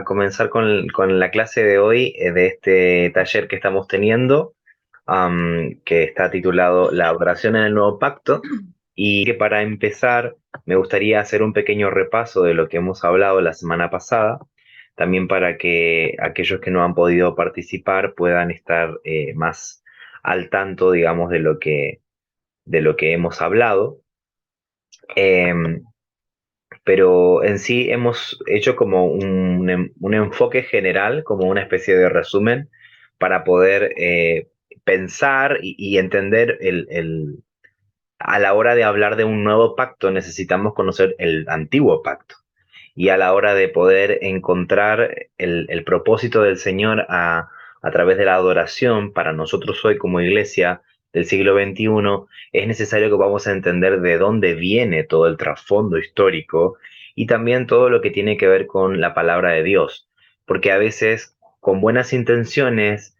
a comenzar con la clase de hoy de este taller que estamos teniendo, que está titulado La adoración en el nuevo pacto. Y que para empezar me gustaría hacer un pequeño repaso de lo que hemos hablado la semana pasada, también para que aquellos que no han podido participar puedan estar más al tanto, digamos, de lo que hemos hablado. Em, pero en sí hemos hecho como un enfoque general, como una especie de resumen, para poder pensar y entender a la hora de hablar de un nuevo pacto necesitamos conocer el antiguo pacto. Y a la hora de poder encontrar el propósito del Señor a través de la adoración para nosotros hoy como iglesia del siglo XXI, es necesario que vamos a entender de dónde viene todo el trasfondo histórico y también todo lo que tiene que ver con la palabra de Dios. Porque a veces, con buenas intenciones,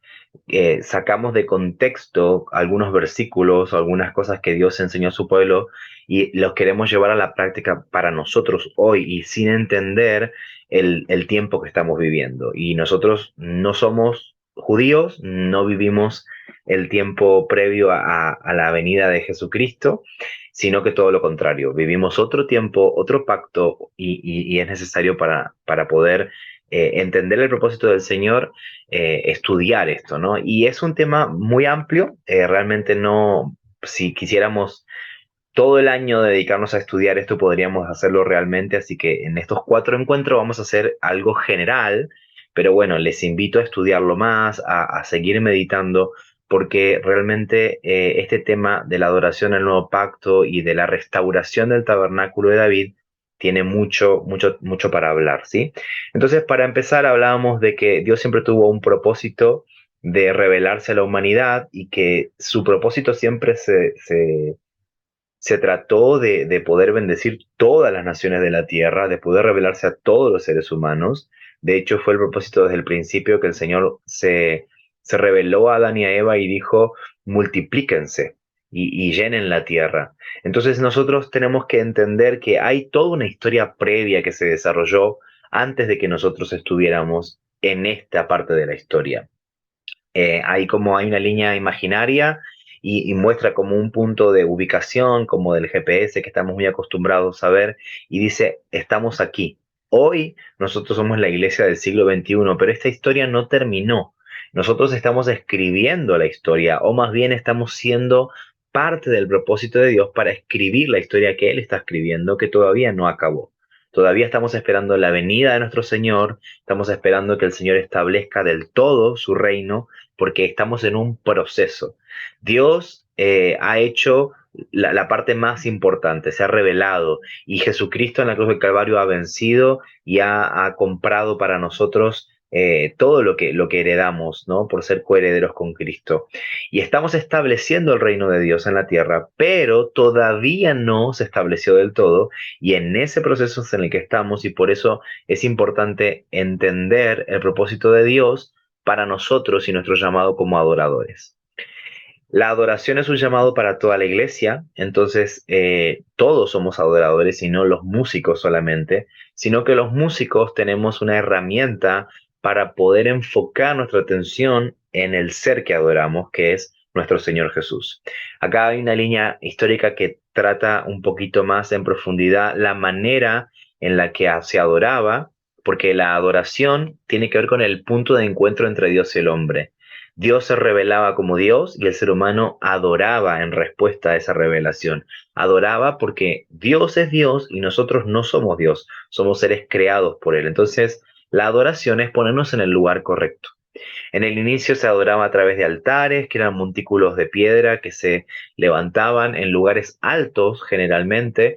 sacamos de contexto algunos versículos o algunas cosas que Dios enseñó a su pueblo y los queremos llevar a la práctica para nosotros hoy y sin entender el tiempo que estamos viviendo. Y nosotros no somos judíos, no vivimos el tiempo previo a la venida de Jesucristo, sino que todo lo contrario, vivimos otro tiempo, otro pacto y es necesario para poder entender el propósito del Señor, estudiar esto, ¿no? Y es un tema muy amplio, realmente no, si quisiéramos todo el año dedicarnos a estudiar esto, podríamos hacerlo realmente, así que en estos 4 encuentros vamos a hacer algo general, pero bueno, les invito a estudiarlo más, a seguir meditando, porque realmente este tema de la adoración al nuevo pacto y de la restauración del tabernáculo de David tiene mucho, mucho, mucho para hablar, ¿sí? Entonces, para empezar, hablábamos de que Dios siempre tuvo un propósito de revelarse a la humanidad y que su propósito siempre se trató de poder bendecir todas las naciones de la tierra, de poder revelarse a todos los seres humanos. De hecho, fue el propósito desde el principio que el Señor se reveló a Adán y a Eva y dijo, multiplíquense y llenen la tierra. Entonces nosotros tenemos que entender que hay toda una historia previa que se desarrolló antes de que nosotros estuviéramos en esta parte de la historia. Hay una línea imaginaria y muestra como un punto de ubicación, como del GPS que estamos muy acostumbrados a ver, y dice, estamos aquí. Hoy nosotros somos la iglesia del siglo XXI, pero esta historia no terminó. Nosotros estamos escribiendo la historia, o más bien estamos siendo parte del propósito de Dios para escribir la historia que Él está escribiendo, que todavía no acabó. Todavía estamos esperando la venida de nuestro Señor, estamos esperando que el Señor establezca del todo su reino, porque estamos en un proceso. Dios ha hecho la parte más importante, se ha revelado y Jesucristo en la cruz del Calvario ha vencido y ha comprado para nosotros todo lo que heredamos, ¿no? Por ser coherederos con Cristo. Y estamos estableciendo el reino de Dios en la tierra, pero todavía no se estableció del todo y en ese proceso es en el que estamos y por eso es importante entender el propósito de Dios para nosotros y nuestro llamado como adoradores. La adoración es un llamado para toda la iglesia, entonces todos somos adoradores y no los músicos solamente, sino que los músicos tenemos una herramienta para poder enfocar nuestra atención en el ser que adoramos, que es nuestro Señor Jesús. Acá hay una línea histórica que trata un poquito más en profundidad la manera en la que se adoraba, porque la adoración tiene que ver con el punto de encuentro entre Dios y el hombre. Dios se revelaba como Dios y el ser humano adoraba en respuesta a esa revelación. Adoraba porque Dios es Dios y nosotros no somos Dios, somos seres creados por Él. Entonces, la adoración es ponernos en el lugar correcto. En el inicio se adoraba a través de altares, que eran montículos de piedra que se levantaban en lugares altos generalmente,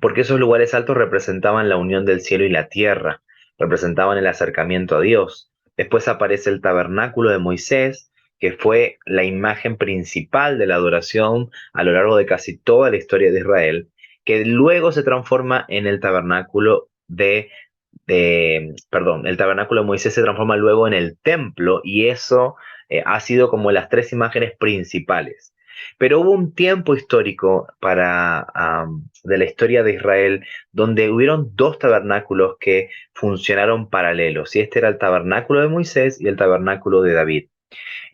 porque esos lugares altos representaban la unión del cielo y la tierra, representaban el acercamiento a Dios. Después aparece el tabernáculo de Moisés, que fue la imagen principal de la adoración a lo largo de casi toda la historia de Israel, que luego se transforma en el tabernáculo perdón, el tabernáculo de Moisés se transforma luego en el templo y eso ha sido como las tres imágenes principales. Pero hubo un tiempo histórico de la historia de Israel donde hubieron dos tabernáculos que funcionaron paralelos, y este era el tabernáculo de Moisés y el tabernáculo de David.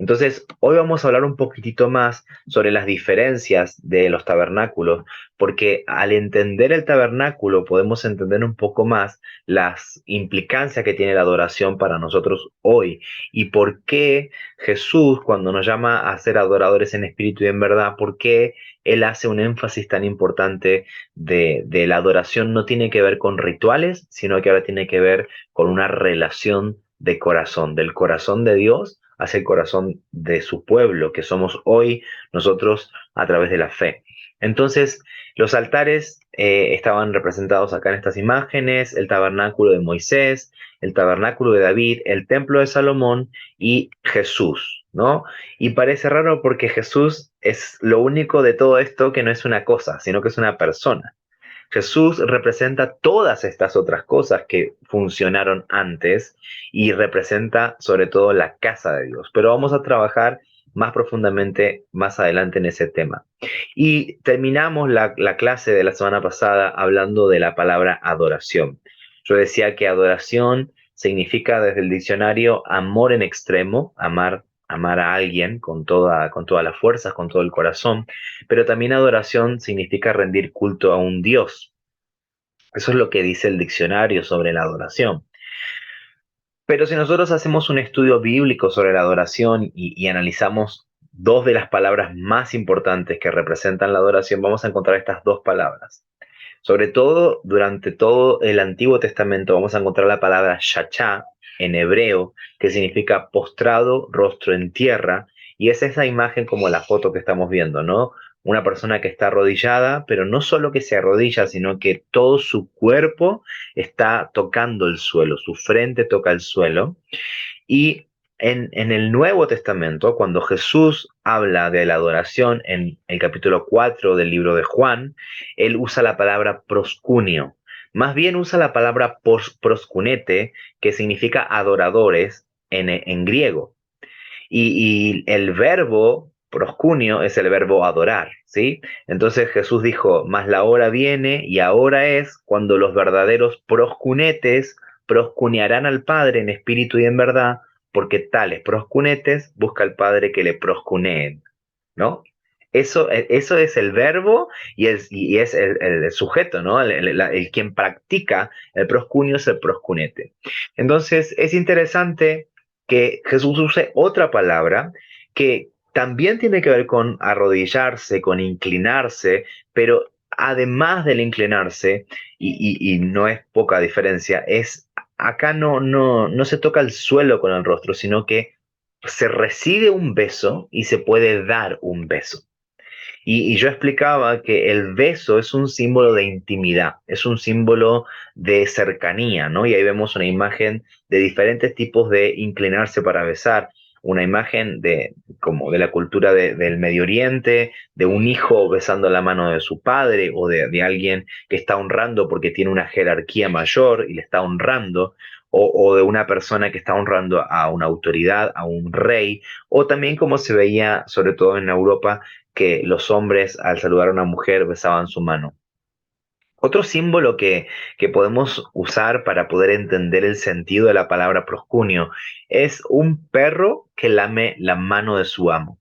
Entonces, hoy vamos a hablar un poquitito más sobre las diferencias de los tabernáculos, porque al entender el tabernáculo podemos entender un poco más las implicancias que tiene la adoración para nosotros hoy y por qué Jesús, cuando nos llama a ser adoradores en espíritu y en verdad, por qué Él hace un énfasis tan importante de la adoración no tiene que ver con rituales, sino que ahora tiene que ver con una relación de corazón, del corazón de Dios hacia el corazón de su pueblo, que somos hoy nosotros a través de la fe. Entonces, los altares estaban representados acá en estas imágenes, el tabernáculo de Moisés, el tabernáculo de David, el templo de Salomón y Jesús, ¿no? Y parece raro porque Jesús es lo único de todo esto que no es una cosa, sino que es una persona. Jesús representa todas estas otras cosas que funcionaron antes y representa sobre todo la casa de Dios. Pero vamos a trabajar más profundamente más adelante en ese tema. Y terminamos la clase de la semana pasada hablando de la palabra adoración. Yo decía que adoración significa desde el diccionario amor en extremo, amar a alguien con todas las fuerzas, con todo el corazón, pero también adoración significa rendir culto a un Dios. Eso es lo que dice el diccionario sobre la adoración. Pero si nosotros hacemos un estudio bíblico sobre la adoración y analizamos dos de las palabras más importantes que representan la adoración, vamos a encontrar estas dos palabras. Sobre todo, durante todo el Antiguo Testamento vamos a encontrar la palabra shachá en hebreo, que significa postrado, rostro en tierra, y es esa imagen como la foto que estamos viendo, ¿no? Una persona que está arrodillada, pero no solo que se arrodilla, sino que todo su cuerpo está tocando el suelo, su frente toca el suelo. Y en el Nuevo Testamento, cuando Jesús habla de la adoración en el capítulo 4 del libro de Juan, él usa la palabra proscunio. Más bien usa la palabra proscunete, que significa adoradores en griego. Y el verbo proscunio es el verbo adorar, ¿sí? Entonces Jesús dijo, mas la hora viene y ahora es cuando los verdaderos proscunetes proscuniarán al Padre en espíritu y en verdad, porque tales proscunetes busca al Padre que le proscuneen, ¿no? Eso es el verbo y es el sujeto, ¿no? El quien practica el proscunio es el proscunete. Entonces es interesante que Jesús use otra palabra que también tiene que ver con arrodillarse, con inclinarse, pero además del inclinarse, y no es poca diferencia, es acá no se toca el suelo con el rostro, sino que se recibe un beso y se puede dar un beso. Y yo explicaba que el beso es un símbolo de intimidad, es un símbolo de cercanía, ¿no? Y ahí vemos una imagen de diferentes tipos de inclinarse para besar, una imagen como de la cultura del Medio Oriente, de un hijo besando la mano de su padre o de alguien que está honrando porque tiene una jerarquía mayor y le está honrando, o de una persona que está honrando a una autoridad, a un rey, o también como se veía sobre todo en Europa, que los hombres al saludar a una mujer besaban su mano. Otro símbolo que podemos usar para poder entender el sentido de la palabra proscunio es un perro que lame la mano de su amo,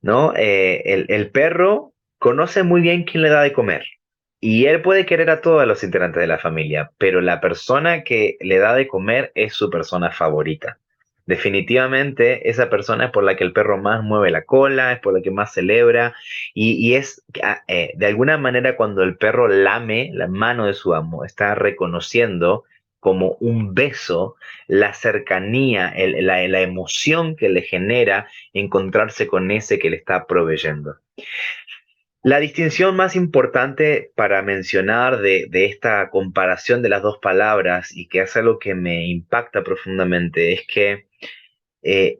¿no? El perro conoce muy bien quién le da de comer y él puede querer a todos los integrantes de la familia, pero la persona que le da de comer es su persona favorita. Definitivamente esa persona es por la que el perro más mueve la cola, es por la que más celebra y es de alguna manera cuando el perro lame la mano de su amo, está reconociendo como un beso la cercanía, la emoción que le genera encontrarse con ese que le está proveyendo. La distinción más importante para mencionar de esta comparación de las dos palabras y que es algo que me impacta profundamente es que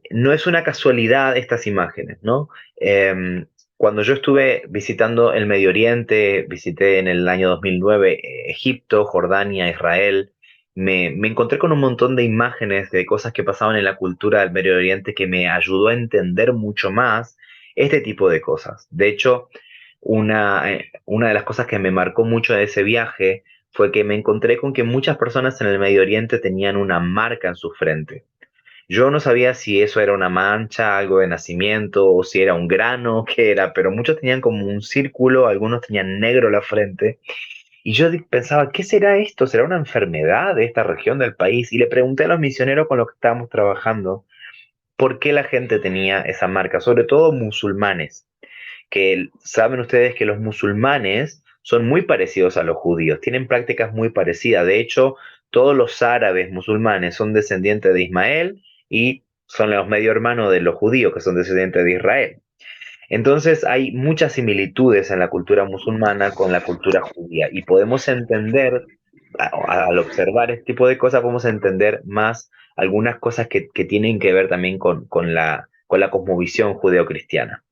no es una casualidad estas imágenes, ¿no? Cuando yo estuve visitando el Medio Oriente, visité en el año 2009 Egipto, Jordania, Israel, me encontré con un montón de imágenes de cosas que pasaban en la cultura del Medio Oriente que me ayudó a entender mucho más este tipo de cosas. De hecho, una de las cosas que me marcó mucho de ese viaje fue que me encontré con que muchas personas en el Medio Oriente tenían una marca en su frente. Yo no sabía si eso era una mancha, algo de nacimiento, o si era un grano, qué era, pero muchos tenían como un círculo, algunos tenían negro la frente. Y yo pensaba, ¿qué será esto? ¿Será una enfermedad de esta región del país? Y le pregunté a los misioneros con los que estábamos trabajando por qué la gente tenía esa marca, sobre todo musulmanes, que saben ustedes que los musulmanes son muy parecidos a los judíos, tienen prácticas muy parecidas. De hecho, todos los árabes musulmanes son descendientes de Ismael y son los medio hermanos de los judíos que son descendientes de Israel. Entonces hay muchas similitudes en la cultura musulmana con la cultura judía y podemos entender, al observar este tipo de cosas, podemos entender más algunas cosas que tienen que ver también con la cosmovisión judeocristiana.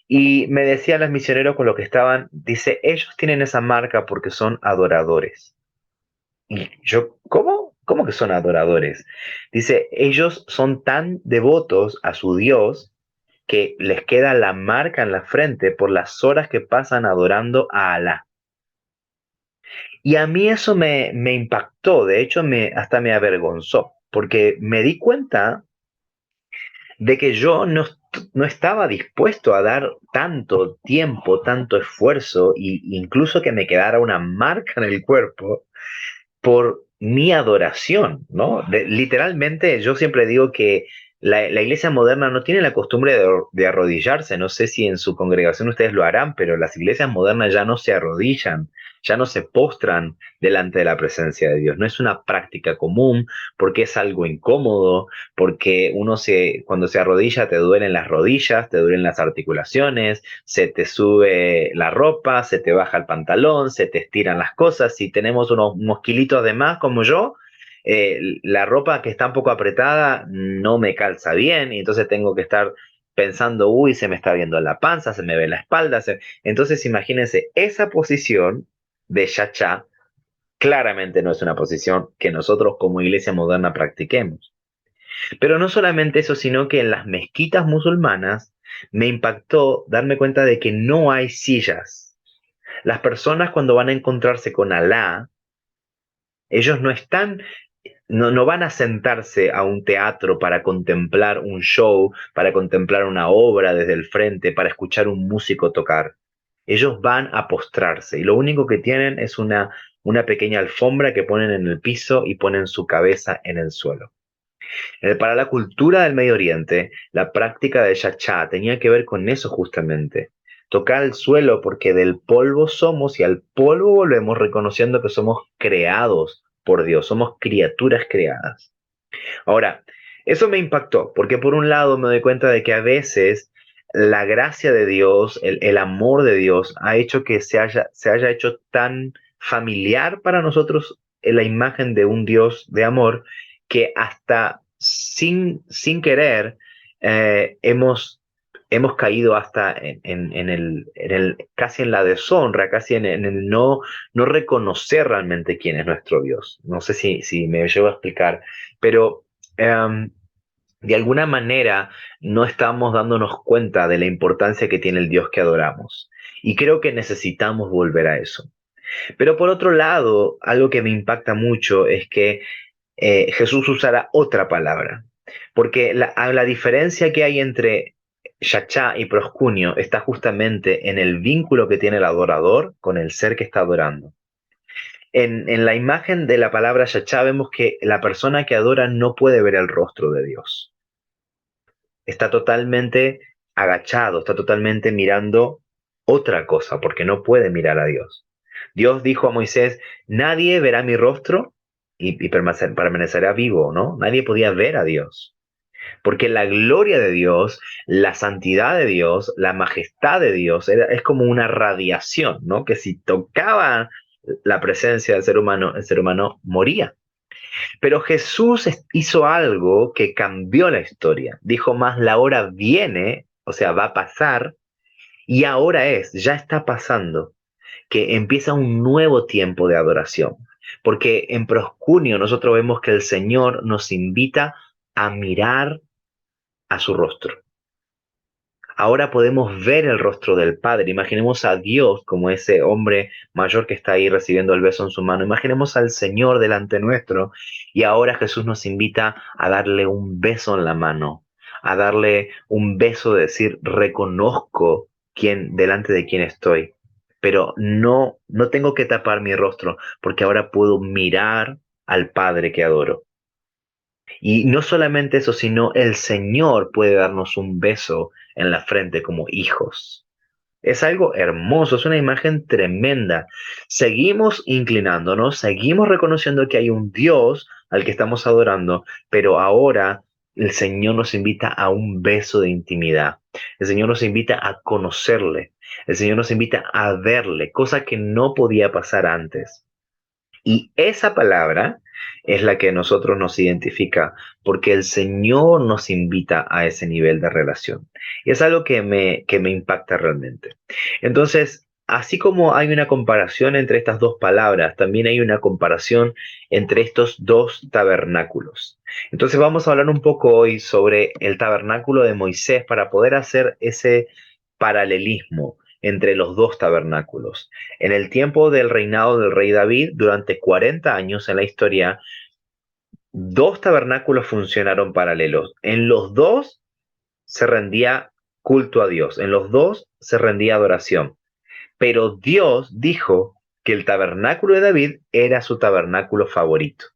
Y me decían los misioneros con los que estaban, dice, ellos tienen esa marca porque son adoradores. Y yo, ¿cómo? ¿Cómo que son adoradores? Dice, ellos son tan devotos a su Dios que les queda la marca en la frente por las horas que pasan adorando a Alá. Y a mí eso me impactó, de hecho hasta me avergonzó, porque me di cuenta de que yo no estaba dispuesto a dar tanto tiempo, tanto esfuerzo, e incluso que me quedara una marca en el cuerpo por mi adoración, ¿no? Literalmente yo siempre digo que la iglesia moderna no tiene la costumbre de arrodillarse. No sé si en su congregación ustedes lo harán, pero las iglesias modernas ya no se arrodillan, ya no se postran delante de la presencia de Dios. No es una práctica común porque es algo incómodo, porque cuando se arrodilla te duelen las rodillas, te duelen las articulaciones, se te sube la ropa, se te baja el pantalón, se te estiran las cosas. Si tenemos unos kilitos de más como yo, la ropa que está un poco apretada no me calza bien y entonces tengo que estar pensando, uy, se me está viendo la panza, se me ve la espalda. Entonces imagínense, esa posición de cha-cha claramente no es una posición que nosotros como iglesia moderna practiquemos. Pero no solamente eso, sino que en las mezquitas musulmanas me impactó darme cuenta de que no hay sillas. Las personas cuando van a encontrarse con Alá, ellos no van a sentarse a un teatro para contemplar un show, para contemplar una obra desde el frente, para escuchar un músico tocar. Ellos van a postrarse y lo único que tienen es una pequeña alfombra que ponen en el piso y ponen su cabeza en el suelo. Para la cultura del Medio Oriente, la práctica de Shachá tenía que ver con eso justamente. Tocar el suelo porque del polvo somos y al polvo volvemos reconociendo que somos creados por Dios, somos criaturas creadas. Ahora, eso me impactó porque por un lado me doy cuenta de que a veces la gracia de Dios, el amor de Dios ha hecho que se haya hecho tan familiar para nosotros en la imagen de un Dios de amor que hasta sin querer hemos caído hasta casi en la deshonra, casi en el no reconocer realmente quién es nuestro Dios. No sé si me llevo a explicar, pero em, de alguna manera no estamos dándonos cuenta de la importancia que tiene el Dios que adoramos. Y creo que necesitamos volver a eso. Pero por otro lado, algo que me impacta mucho es que Jesús usará otra palabra. Porque la diferencia que hay entre Shachá y proscunio está justamente en el vínculo que tiene el adorador con el ser que está adorando. En la imagen de la palabra Shachá vemos que la persona que adora no puede ver el rostro de Dios. Está totalmente agachado, está totalmente mirando otra cosa, porque no puede mirar a Dios. Dios dijo a Moisés, nadie verá mi rostro y permanecerá vivo, ¿no? Nadie podía ver a Dios. Porque la gloria de Dios, la santidad de Dios, la majestad de Dios, es como una radiación, ¿no? Que si tocaba la presencia del ser humano, el ser humano moría. Pero Jesús hizo algo que cambió la historia. Dijo más, la hora viene, o sea, va a pasar, y ahora ya está pasando, que empieza un nuevo tiempo de adoración. Porque en proscunio nosotros vemos que el Señor nos invita a mirar a su rostro, Ahora podemos ver el rostro del Padre. Imaginemos a Dios como ese hombre mayor que está ahí recibiendo el beso en su mano. Imaginemos al Señor delante nuestro y ahora Jesús nos invita a darle un beso en la mano, a darle un beso de decir, reconozco delante de quién estoy, pero no tengo que tapar mi rostro porque ahora puedo mirar al Padre que adoro. Y no solamente eso, sino el Señor puede darnos un beso en la frente como hijos. Es algo hermoso, es una imagen tremenda. Seguimos inclinándonos, seguimos reconociendo que hay un Dios al que estamos adorando, pero ahora el Señor nos invita a un beso de intimidad. El Señor nos invita a conocerle. El Señor nos invita a verle, cosa que no podía pasar antes. Y esa palabra es la que a nosotros nos identifica, porque el Señor nos invita a ese nivel de relación. Y es algo que me impacta realmente. Entonces, así como hay una comparación entre estas dos palabras, también hay una comparación entre estos dos tabernáculos. Entonces vamos a hablar un poco hoy sobre el tabernáculo de Moisés para poder hacer ese paralelismo entre los dos tabernáculos. En el tiempo del reinado del rey David, durante 40 años en la historia, dos tabernáculos funcionaron paralelos. En los dos se rendía culto a Dios, en los dos se rendía adoración. Pero Dios dijo que el tabernáculo de David era su tabernáculo favorito.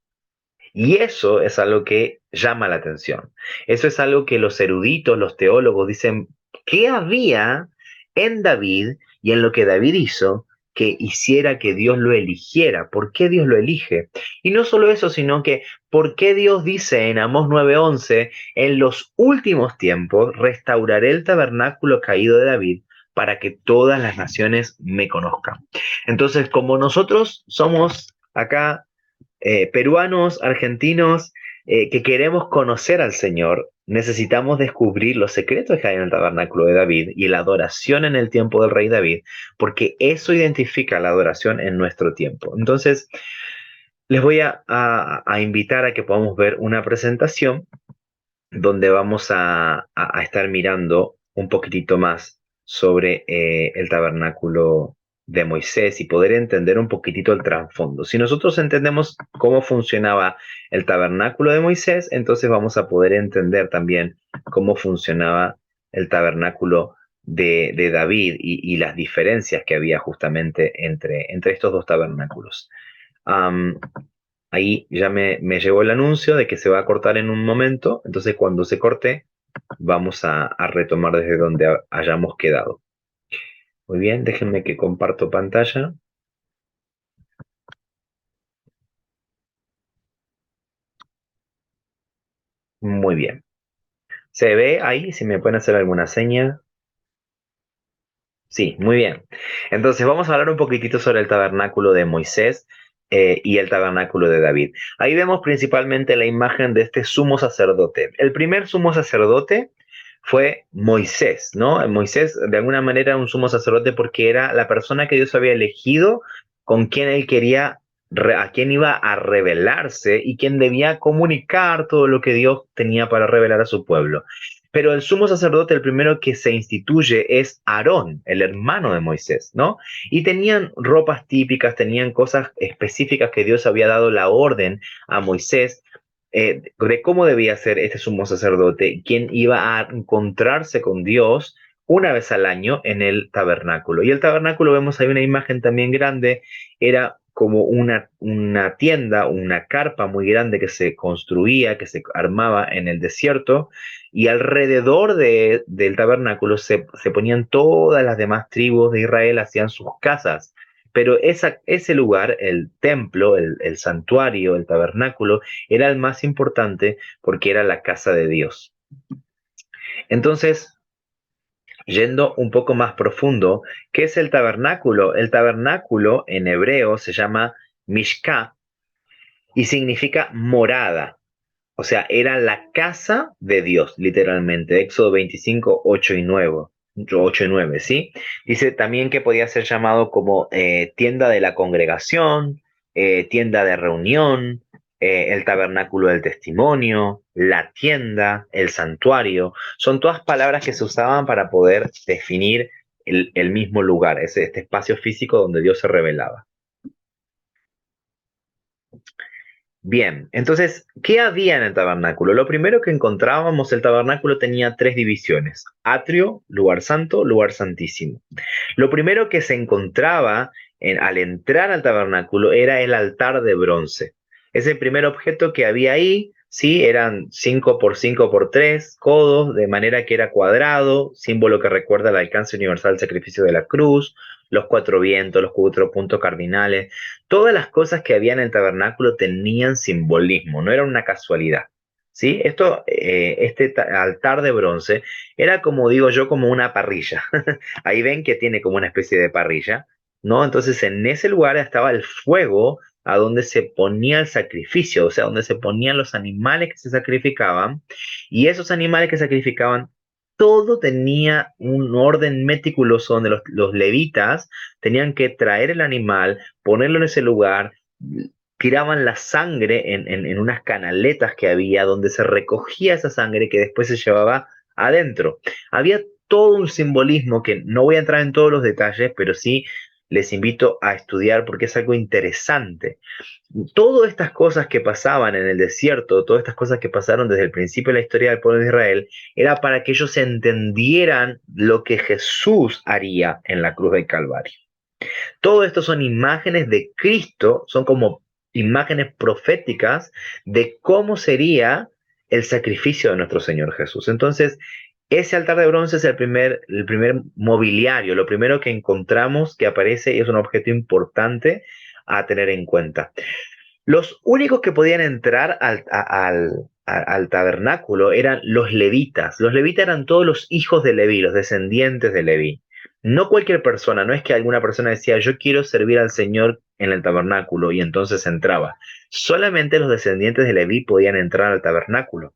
Y eso es algo que llama la atención. Eso es algo que los eruditos, los teólogos dicen, ¿qué había en David y en lo que David hizo que hiciera que Dios lo eligiera? ¿Por qué Dios lo elige? Y no solo eso, sino que ¿por qué Dios dice en Amós 9:11, en los últimos tiempos restauraré el tabernáculo caído de David para que todas las naciones me conozcan? Entonces, como nosotros somos acá peruanos, argentinos, que queremos conocer al Señor, necesitamos descubrir los secretos que hay en el tabernáculo de David y la adoración en el tiempo del rey David, porque eso identifica la adoración en nuestro tiempo. Entonces, les voy a invitar a que podamos ver una presentación donde vamos a estar mirando un poquitito más sobre el tabernáculo de Moisés y poder entender un poquitito el trasfondo. Si nosotros entendemos cómo funcionaba el tabernáculo de Moisés, entonces vamos a poder entender también cómo funcionaba el tabernáculo de David y las diferencias que había justamente entre estos dos tabernáculos. Am, Ahí ya me llegó el anuncio de que se va a cortar en un momento, entonces cuando se corte vamos a retomar desde donde hayamos quedado. Muy bien, déjenme que comparto pantalla. Muy bien. ¿Se ve ahí? Si me pueden hacer alguna seña. Sí, muy bien. Entonces vamos a hablar un poquitito sobre el tabernáculo de Moisés y el tabernáculo de David. Ahí vemos principalmente la imagen de este sumo sacerdote. El primer sumo sacerdote fue Moisés, ¿no? Moisés de alguna manera era un sumo sacerdote porque era la persona que Dios había elegido con quien él quería, a quien iba a revelarse y quien debía comunicar todo lo que Dios tenía para revelar a su pueblo. Pero el sumo sacerdote, el primero que se instituye es Aarón, el hermano de Moisés, ¿no? Y tenían ropas típicas, tenían cosas específicas que Dios había dado la orden a Moisés de cómo debía ser este sumo sacerdote, quien iba a encontrarse con Dios una vez al año en el tabernáculo. Y el tabernáculo, vemos ahí una imagen también grande, era como una tienda, una carpa muy grande que se construía, que se armaba en el desierto, y alrededor del tabernáculo se ponían todas las demás tribus de Israel, hacían sus casas. Pero ese lugar, el templo, el santuario, el tabernáculo, era el más importante porque era la casa de Dios. Entonces, yendo un poco más profundo, ¿qué es el tabernáculo? El tabernáculo en hebreo se llama Mishká y significa morada. O sea, era la casa de Dios, literalmente. Éxodo 25, 8 y 9. 8 y 9, ¿sí? Dice también que podía ser llamado como tienda de la congregación, tienda de reunión, el tabernáculo del testimonio, la tienda, el santuario, son todas palabras que se usaban para poder definir el mismo lugar, este espacio físico donde Dios se revelaba. Bien, entonces, ¿qué había en el tabernáculo? Lo primero que encontrábamos, el tabernáculo tenía tres divisiones: atrio, lugar santo, lugar santísimo. Lo primero que se encontraba al entrar al tabernáculo era el altar de bronce. Es el primer objeto que había ahí, sí, eran 5 por 5 por 3 codos, de manera que era cuadrado, símbolo que recuerda el alcance universal del sacrificio de la cruz, los cuatro vientos, los cuatro puntos cardinales. Todas las cosas que había en el tabernáculo tenían simbolismo, no era una casualidad. ¿Sí? Este altar de bronce era, como digo yo, como una parrilla. Ahí ven que tiene como una especie de parrilla, ¿no? Entonces en ese lugar estaba el fuego a donde se ponía el sacrificio, o sea, donde se ponían los animales que se sacrificaban, y esos animales que sacrificaban, todo tenía un orden meticuloso donde los levitas tenían que traer el animal, ponerlo en ese lugar, tiraban la sangre en unas canaletas que había, donde se recogía esa sangre que después se llevaba adentro. Había todo un simbolismo que no voy a entrar en todos los detalles, pero sí les invito a estudiar porque es algo interesante. Todas estas cosas que pasaban en el desierto, todas estas cosas que pasaron desde el principio de la historia del pueblo de Israel, era para que ellos entendieran lo que Jesús haría en la cruz del Calvario. Todo esto son imágenes de Cristo, son como imágenes proféticas de cómo sería el sacrificio de nuestro Señor Jesús. Entonces, ese altar de bronce es el primer mobiliario, lo primero que encontramos que aparece y es un objeto importante a tener en cuenta. Los únicos que podían entrar al tabernáculo eran los levitas. Los levitas eran todos los hijos de Leví, los descendientes de Leví. No cualquier persona, no es que alguna persona decía, yo quiero servir al Señor en el tabernáculo y entonces entraba. Solamente los descendientes de Leví podían entrar al tabernáculo.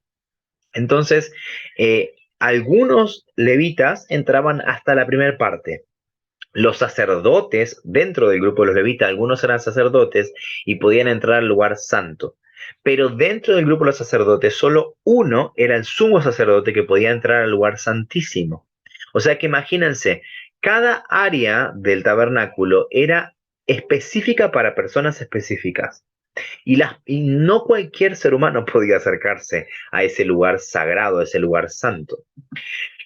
Entonces, algunos levitas entraban hasta la primera parte. Los sacerdotes, dentro del grupo de los levitas, algunos eran sacerdotes y podían entrar al lugar santo. Pero dentro del grupo de los sacerdotes, solo uno era el sumo sacerdote que podía entrar al lugar santísimo. O sea que imagínense, cada área del tabernáculo era específica para personas específicas. Y no cualquier ser humano podía acercarse a ese lugar sagrado, a ese lugar santo.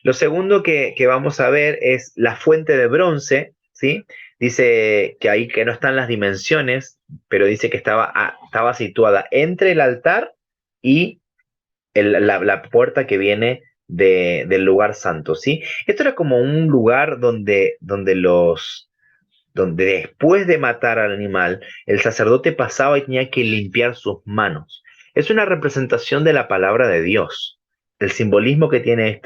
Lo segundo que vamos a ver es la fuente de bronce, ¿sí? Dice que ahí que no están las dimensiones, pero dice que estaba situada entre el altar y la puerta que viene del lugar santo, ¿sí? Esto era como un lugar donde después de matar al animal, el sacerdote pasaba y tenía que limpiar sus manos. Es una representación de la palabra de Dios, el simbolismo que tiene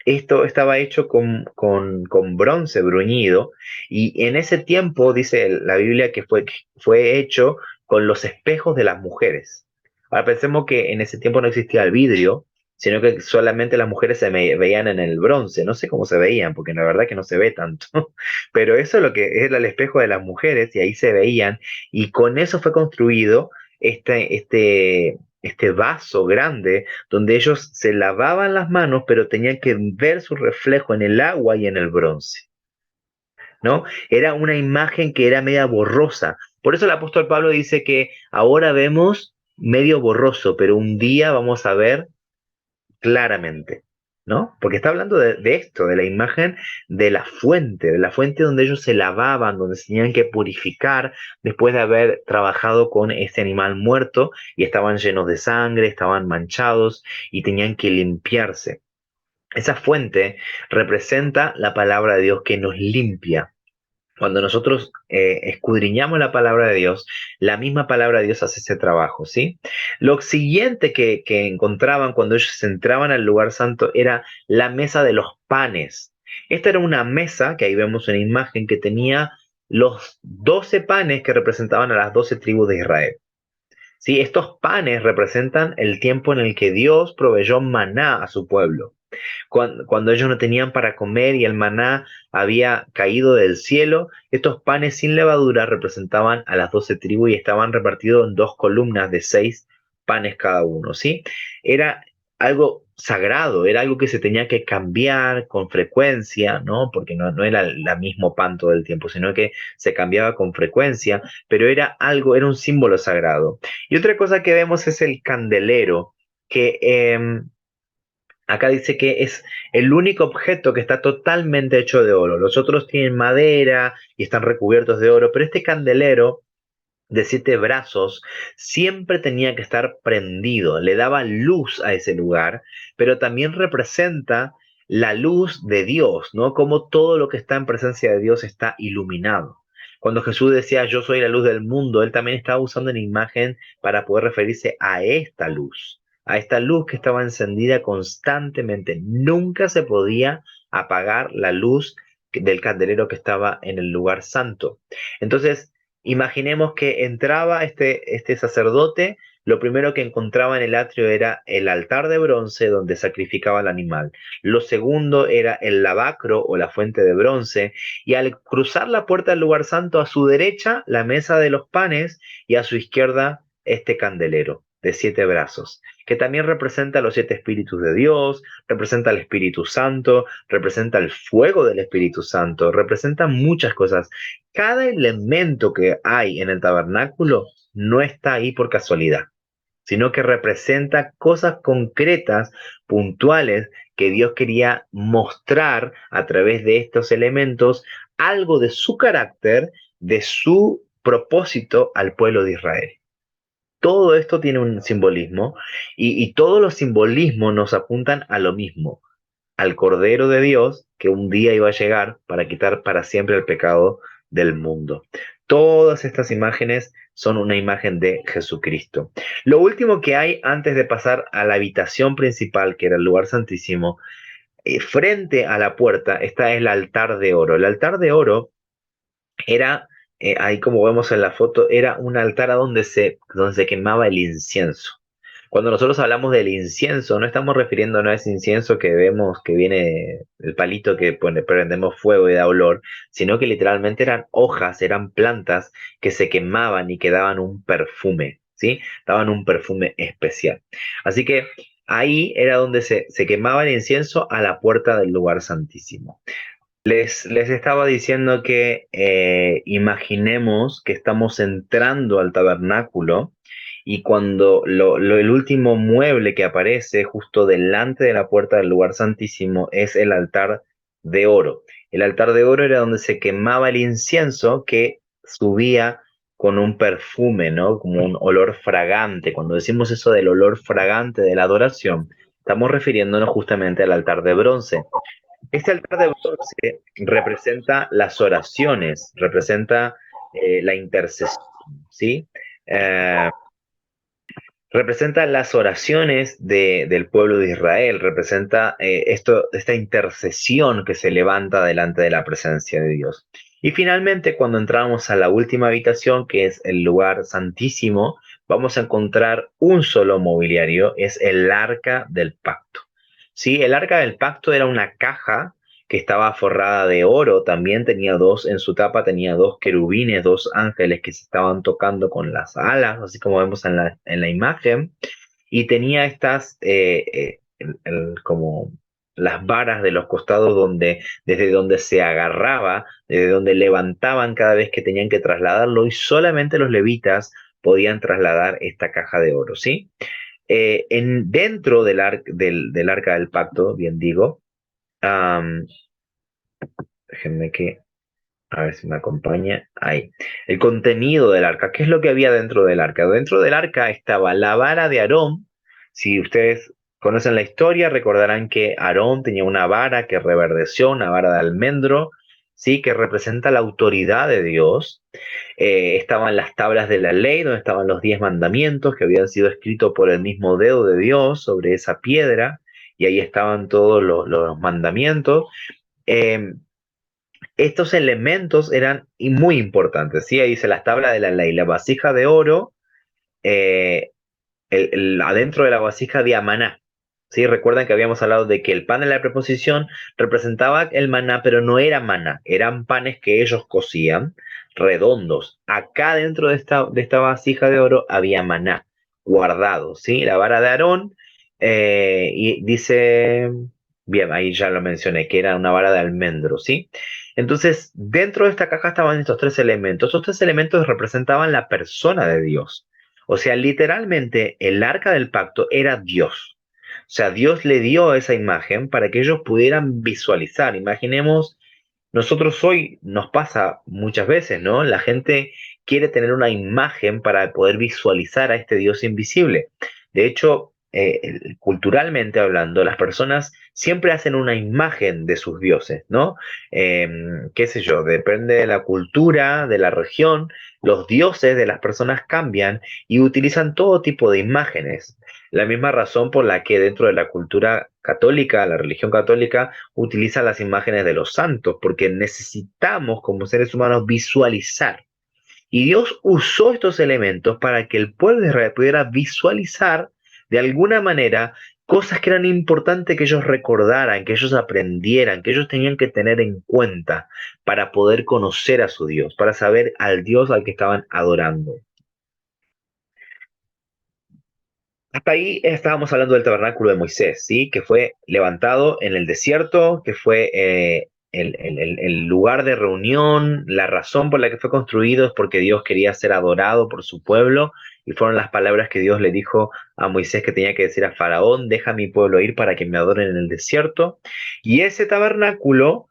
esto estaba hecho con bronce bruñido y en ese tiempo dice la Biblia que fue hecho con los espejos de las mujeres. Ahora pensemos que en ese tiempo no existía el vidrio, sino que solamente las mujeres veían en el bronce. No sé cómo se veían, porque la verdad que no se ve tanto. Pero eso es lo que era el espejo de las mujeres y ahí se veían y con eso fue construido este vaso grande donde ellos se lavaban las manos, pero tenían que ver su reflejo en el agua y en el bronce, ¿no? Era una imagen que era media borrosa. Por eso el apóstol Pablo dice que ahora vemos medio borroso, pero un día vamos a ver claramente, ¿no? Porque está hablando de esto, de la imagen de la fuente donde ellos se lavaban, donde se tenían que purificar después de haber trabajado con este animal muerto y estaban llenos de sangre, estaban manchados y tenían que limpiarse. Esa fuente representa la palabra de Dios que nos limpia. Cuando nosotros escudriñamos la palabra de Dios, la misma palabra de Dios hace ese trabajo, ¿sí? Lo siguiente que encontraban cuando ellos entraban al lugar santo era la mesa de los panes. Esta era una mesa, que ahí vemos una imagen, que tenía los 12 panes que representaban a las 12 tribus de Israel. ¿Sí? Estos panes representan el tiempo en el que Dios proveyó maná a su pueblo. Cuando ellos no tenían para comer y el maná había caído del cielo, estos panes sin levadura representaban a las 12 tribus y estaban repartidos en dos columnas de 6 panes cada uno, ¿sí? Era algo sagrado, era algo que se tenía que cambiar con frecuencia, ¿no? Porque no era el mismo pan todo el tiempo, sino que se cambiaba con frecuencia, pero era algo, era un símbolo sagrado. Y otra cosa que vemos es el candelero, que acá dice que es el único objeto que está totalmente hecho de oro. Los otros tienen madera y están recubiertos de oro, pero este candelero de 7 brazos siempre tenía que estar prendido, le daba luz a ese lugar, pero también representa la luz de Dios, ¿no? Como todo lo que está en presencia de Dios está iluminado. Cuando Jesús decía yo soy la luz del mundo, él también estaba usando una imagen para poder referirse a esta luz que estaba encendida constantemente. Nunca se podía apagar la luz del candelero que estaba en el lugar santo. Entonces, imaginemos que entraba este sacerdote, lo primero que encontraba en el atrio era el altar de bronce donde sacrificaba al animal. Lo segundo era el lavacro o la fuente de bronce, y al cruzar la puerta del lugar santo, a su derecha la mesa de los panes y a su izquierda este candelero de 7 brazos, que también representa los 7 espíritus de Dios, representa al Espíritu Santo, representa el fuego del Espíritu Santo, representa muchas cosas. Cada elemento que hay en el tabernáculo no está ahí por casualidad, sino que representa cosas concretas, puntuales, que Dios quería mostrar a través de estos elementos, algo de su carácter, de su propósito al pueblo de Israel. Todo esto tiene un simbolismo y todos los simbolismos nos apuntan a lo mismo, al Cordero de Dios que un día iba a llegar para quitar para siempre el pecado del mundo. Todas estas imágenes son una imagen de Jesucristo. Lo último que hay antes de pasar a la habitación principal, que era el lugar santísimo, frente a la puerta está el altar de oro. El altar de oro era, ahí como vemos en la foto, era un altar a donde se quemaba el incienso. Cuando nosotros hablamos del incienso, no estamos refiriéndonos a ese incienso que vemos que viene el palito que prendemos fuego y da olor, sino que literalmente eran hojas, eran plantas que se quemaban y que daban un perfume, ¿sí? Daban un perfume especial. Así que ahí era donde se quemaba el incienso a la puerta del lugar santísimo. Les estaba diciendo que imaginemos que estamos entrando al tabernáculo y cuando el último mueble que aparece justo delante de la puerta del lugar santísimo es el altar de oro. El altar de oro era donde se quemaba el incienso que subía con un perfume, ¿no? Como un olor fragante. Cuando decimos eso del olor fragante de la adoración, estamos refiriéndonos justamente al altar de bronce. Este altar de bronce representa las oraciones, representa la intercesión, ¿sí? Eh, Representa las oraciones del pueblo de Israel, representa esta intercesión que se levanta delante de la presencia de Dios. Y finalmente, cuando entramos a la última habitación, que es el lugar santísimo, vamos a encontrar un solo mobiliario, es el arca del pacto. ¿Sí? El arca del pacto era una caja que estaba forrada de oro, también tenía en su tapa tenía dos querubines, dos ángeles que se estaban tocando con las alas, así como vemos en la imagen, y tenía estas, como las varas de los costados desde donde se agarraba, desde donde levantaban cada vez que tenían que trasladarlo, y solamente los levitas podían trasladar esta caja de oro, ¿sí? Dentro del arca del pacto, bien digo, um, déjenme que a ver si me acompaña. Ahí. El contenido del arca. ¿Qué es lo que había dentro del arca? Dentro del arca estaba la vara de Aarón. Si ustedes conocen la historia, recordarán que Aarón tenía una vara que reverdeció, una vara de almendro, ¿sí? Que representa la autoridad de Dios. Estaban las tablas de la ley, donde estaban los 10 mandamientos que habían sido escritos por el mismo dedo de Dios sobre esa piedra, y ahí estaban todos los mandamientos. Eh, Estos elementos eran muy importantes, ¿sí? Ahí dice las tablas de la ley, la vasija de oro, adentro de la vasija había maná, ¿sí? Recuerdan que habíamos hablado de que el pan de la preposición representaba el maná, pero no era maná, eran panes que ellos cocían, redondos. Acá dentro de esta vasija de oro había maná guardado, ¿sí? La vara de Aarón, y dice, bien, ahí ya lo mencioné, que era una vara de almendro, ¿sí? Entonces, dentro de esta caja estaban estos tres elementos. Estos tres elementos representaban la persona de Dios. O sea, literalmente el arca del pacto era Dios. O sea, Dios le dio esa imagen para que ellos pudieran visualizar. Imaginemos, nosotros hoy nos pasa muchas veces, ¿no? La gente quiere tener una imagen para poder visualizar a este Dios invisible. De hecho, culturalmente hablando, las personas siempre hacen una imagen de sus dioses, ¿no? Qué sé yo, depende de la cultura, de la región, los dioses de las personas cambian y utilizan todo tipo de imágenes. La misma razón por la que dentro de la cultura católica, la religión católica, utiliza las imágenes de los santos, porque necesitamos como seres humanos visualizar. Y Dios usó estos elementos para que el pueblo de Israel pudiera visualizar de alguna manera cosas que eran importantes que ellos recordaran, que ellos aprendieran, que ellos tenían que tener en cuenta para poder conocer a su Dios, para saber al Dios al que estaban adorando. Hasta ahí estábamos hablando del tabernáculo de Moisés, ¿sí? Que fue levantado en el desierto, que fue el lugar de reunión, la razón por la que fue construido es porque Dios quería ser adorado por su pueblo, y fueron las palabras que Dios le dijo a Moisés que tenía que decir a Faraón: deja a mi pueblo ir para que me adoren en el desierto. Y ese tabernáculo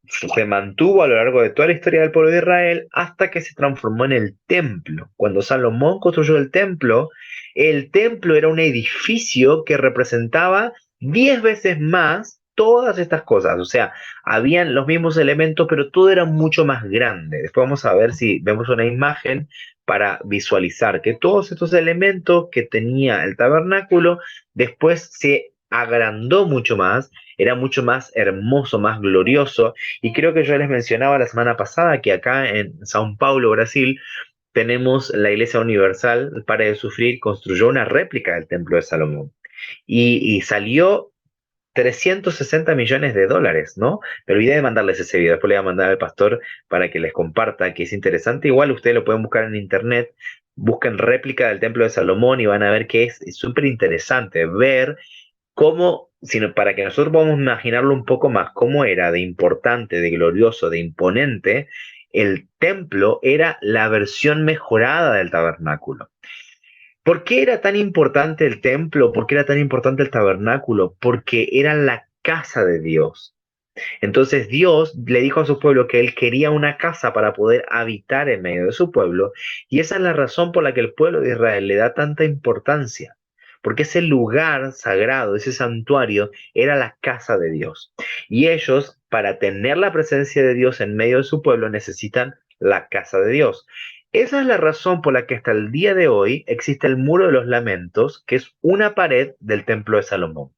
se mantuvo a lo largo de toda la historia del pueblo de Israel hasta que se transformó en el templo. Cuando Salomón construyó el templo era un edificio que representaba 10 veces más todas estas cosas. O sea, habían los mismos elementos, pero todo era mucho más grande. Después vamos a ver si vemos una imagen para visualizar que todos estos elementos que tenía el tabernáculo después se agrandó mucho más, era mucho más hermoso, más glorioso. Y creo que yo les mencionaba la semana pasada que acá en São Paulo, Brasil, tenemos la Iglesia Universal, el Padre de Sufrir, construyó una réplica del Templo de Salomón. Y salió 360 millones de dólares, ¿no? Me olvidé de mandarles ese video, después le voy a mandar al pastor para que les comparta, que es interesante. Igual ustedes lo pueden buscar en internet, busquen réplica del Templo de Salomón y van a ver que es súper interesante ver cómo, sino para que nosotros podamos imaginarlo un poco más, cómo era de importante, de glorioso, de imponente, el templo era la versión mejorada del tabernáculo. ¿Por qué era tan importante el templo? ¿Por qué era tan importante el tabernáculo? Porque era la casa de Dios. Entonces Dios le dijo a su pueblo que él quería una casa para poder habitar en medio de su pueblo, y esa es la razón por la que el pueblo de Israel le da tanta importancia, porque ese lugar sagrado, ese santuario, era la casa de Dios. Y ellos, para tener la presencia de Dios en medio de su pueblo, necesitan la casa de Dios. Esa es la razón por la que hasta el día de hoy existe el Muro de los Lamentos, que es una pared del Templo de Salomón.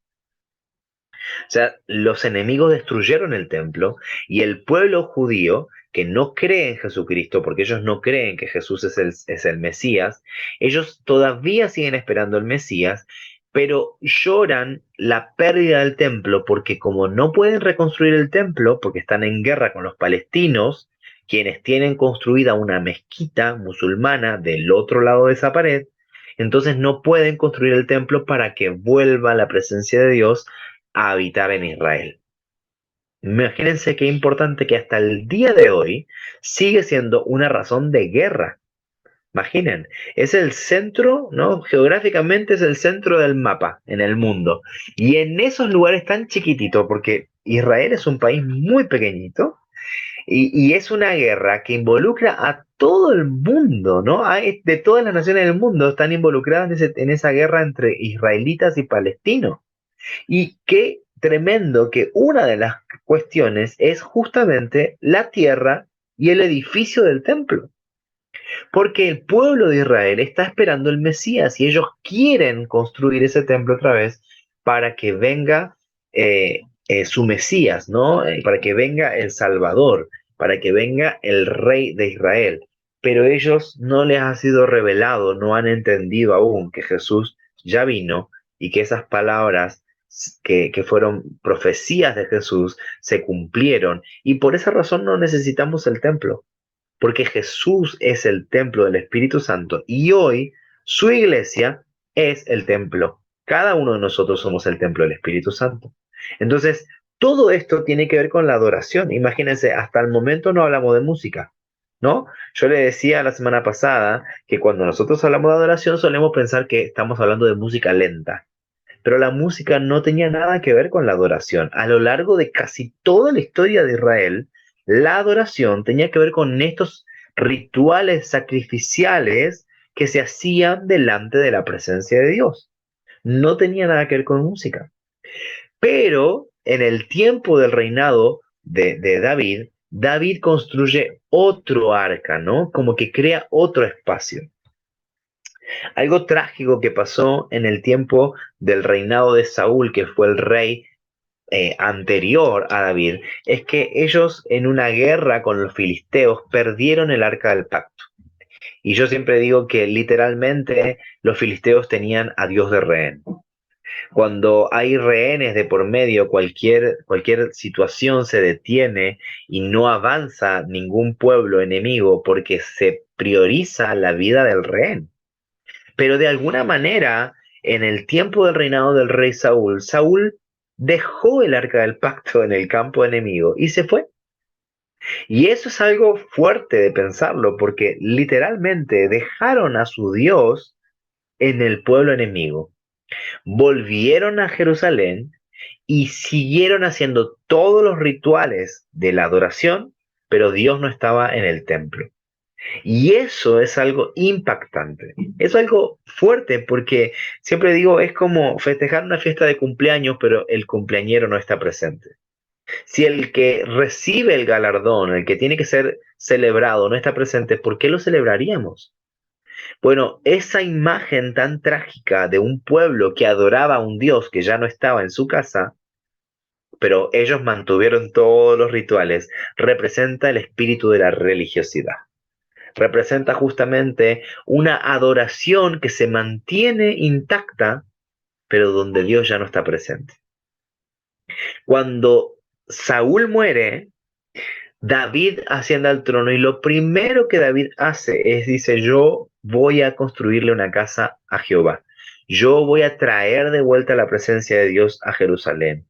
O sea, los enemigos destruyeron el templo y el pueblo judío, que no cree en Jesucristo, porque ellos no creen que Jesús es el Mesías, ellos todavía siguen esperando el Mesías, pero lloran la pérdida del templo porque como no pueden reconstruir el templo, porque están en guerra con los palestinos, quienes tienen construida una mezquita musulmana del otro lado de esa pared, entonces no pueden construir el templo para que vuelva la presencia de Dios a habitar en Israel. Imagínense qué importante que hasta el día de hoy sigue siendo una razón de guerra. Imaginen, es el centro, ¿no? Geográficamente es el centro del mapa en el mundo. Y en esos lugares tan chiquititos, porque Israel es un país muy pequeñito, y es una guerra que involucra a todo el mundo, ¿no? De todas las naciones del mundo están involucradas en esa guerra entre israelitas y palestinos. Y qué tremendo que una de las cuestiones es justamente la tierra y el edificio del templo. Porque el pueblo de Israel está esperando el Mesías y ellos quieren construir ese templo otra vez para que venga su Mesías, ¿no? Para que venga el Salvador, para que venga el Rey de Israel. Pero ellos no les ha sido revelado, no han entendido aún que Jesús ya vino y que esas palabras que fueron profecías de Jesús se cumplieron, y por esa razón no necesitamos el templo, porque Jesús es el templo del Espíritu Santo y hoy su iglesia es el templo. Cada uno de nosotros somos el templo del Espíritu Santo. Entonces, todo esto tiene que ver con la adoración. Imagínense, hasta el momento no hablamos de música, ¿no? Yo le decía la semana pasada que cuando nosotros hablamos de adoración solemos pensar que estamos hablando de música lenta, pero la música no tenía nada que ver con la adoración. A lo largo de casi toda la historia de Israel, la adoración tenía que ver con estos rituales sacrificiales que se hacían delante de la presencia de Dios. No tenía nada que ver con música. Pero en el tiempo del reinado de David, David construye otro arca, ¿no? Como que crea otro espacio. Algo trágico que pasó en el tiempo del reinado de Saúl, que fue el rey anterior a David, es que ellos en una guerra con los filisteos perdieron el arca del pacto. Y yo siempre digo que literalmente los filisteos tenían a Dios de rehén. Cuando hay rehenes de por medio, cualquier situación se detiene y no avanza ningún pueblo enemigo porque se prioriza la vida del rehén. Pero de alguna manera, en el tiempo del reinado del rey Saúl, Saúl dejó el arca del pacto en el campo enemigo y se fue. Y eso es algo fuerte de pensarlo, porque literalmente dejaron a su Dios en el pueblo enemigo. Volvieron a Jerusalén y siguieron haciendo todos los rituales de la adoración, pero Dios no estaba en el templo. Y eso es algo impactante, es algo fuerte porque siempre digo, es como festejar una fiesta de cumpleaños, pero el cumpleañero no está presente. Si el que recibe el galardón, el que tiene que ser celebrado, no está presente, ¿por qué lo celebraríamos? Bueno, esa imagen tan trágica de un pueblo que adoraba a un Dios que ya no estaba en su casa, pero ellos mantuvieron todos los rituales, representa el espíritu de la religiosidad. Representa justamente una adoración que se mantiene intacta, pero donde Dios ya no está presente. Cuando Saúl muere, David asciende al trono y lo primero que David hace es, dice, yo voy a construirle una casa a Jehová. Yo voy a traer de vuelta la presencia de Dios a Jerusalén.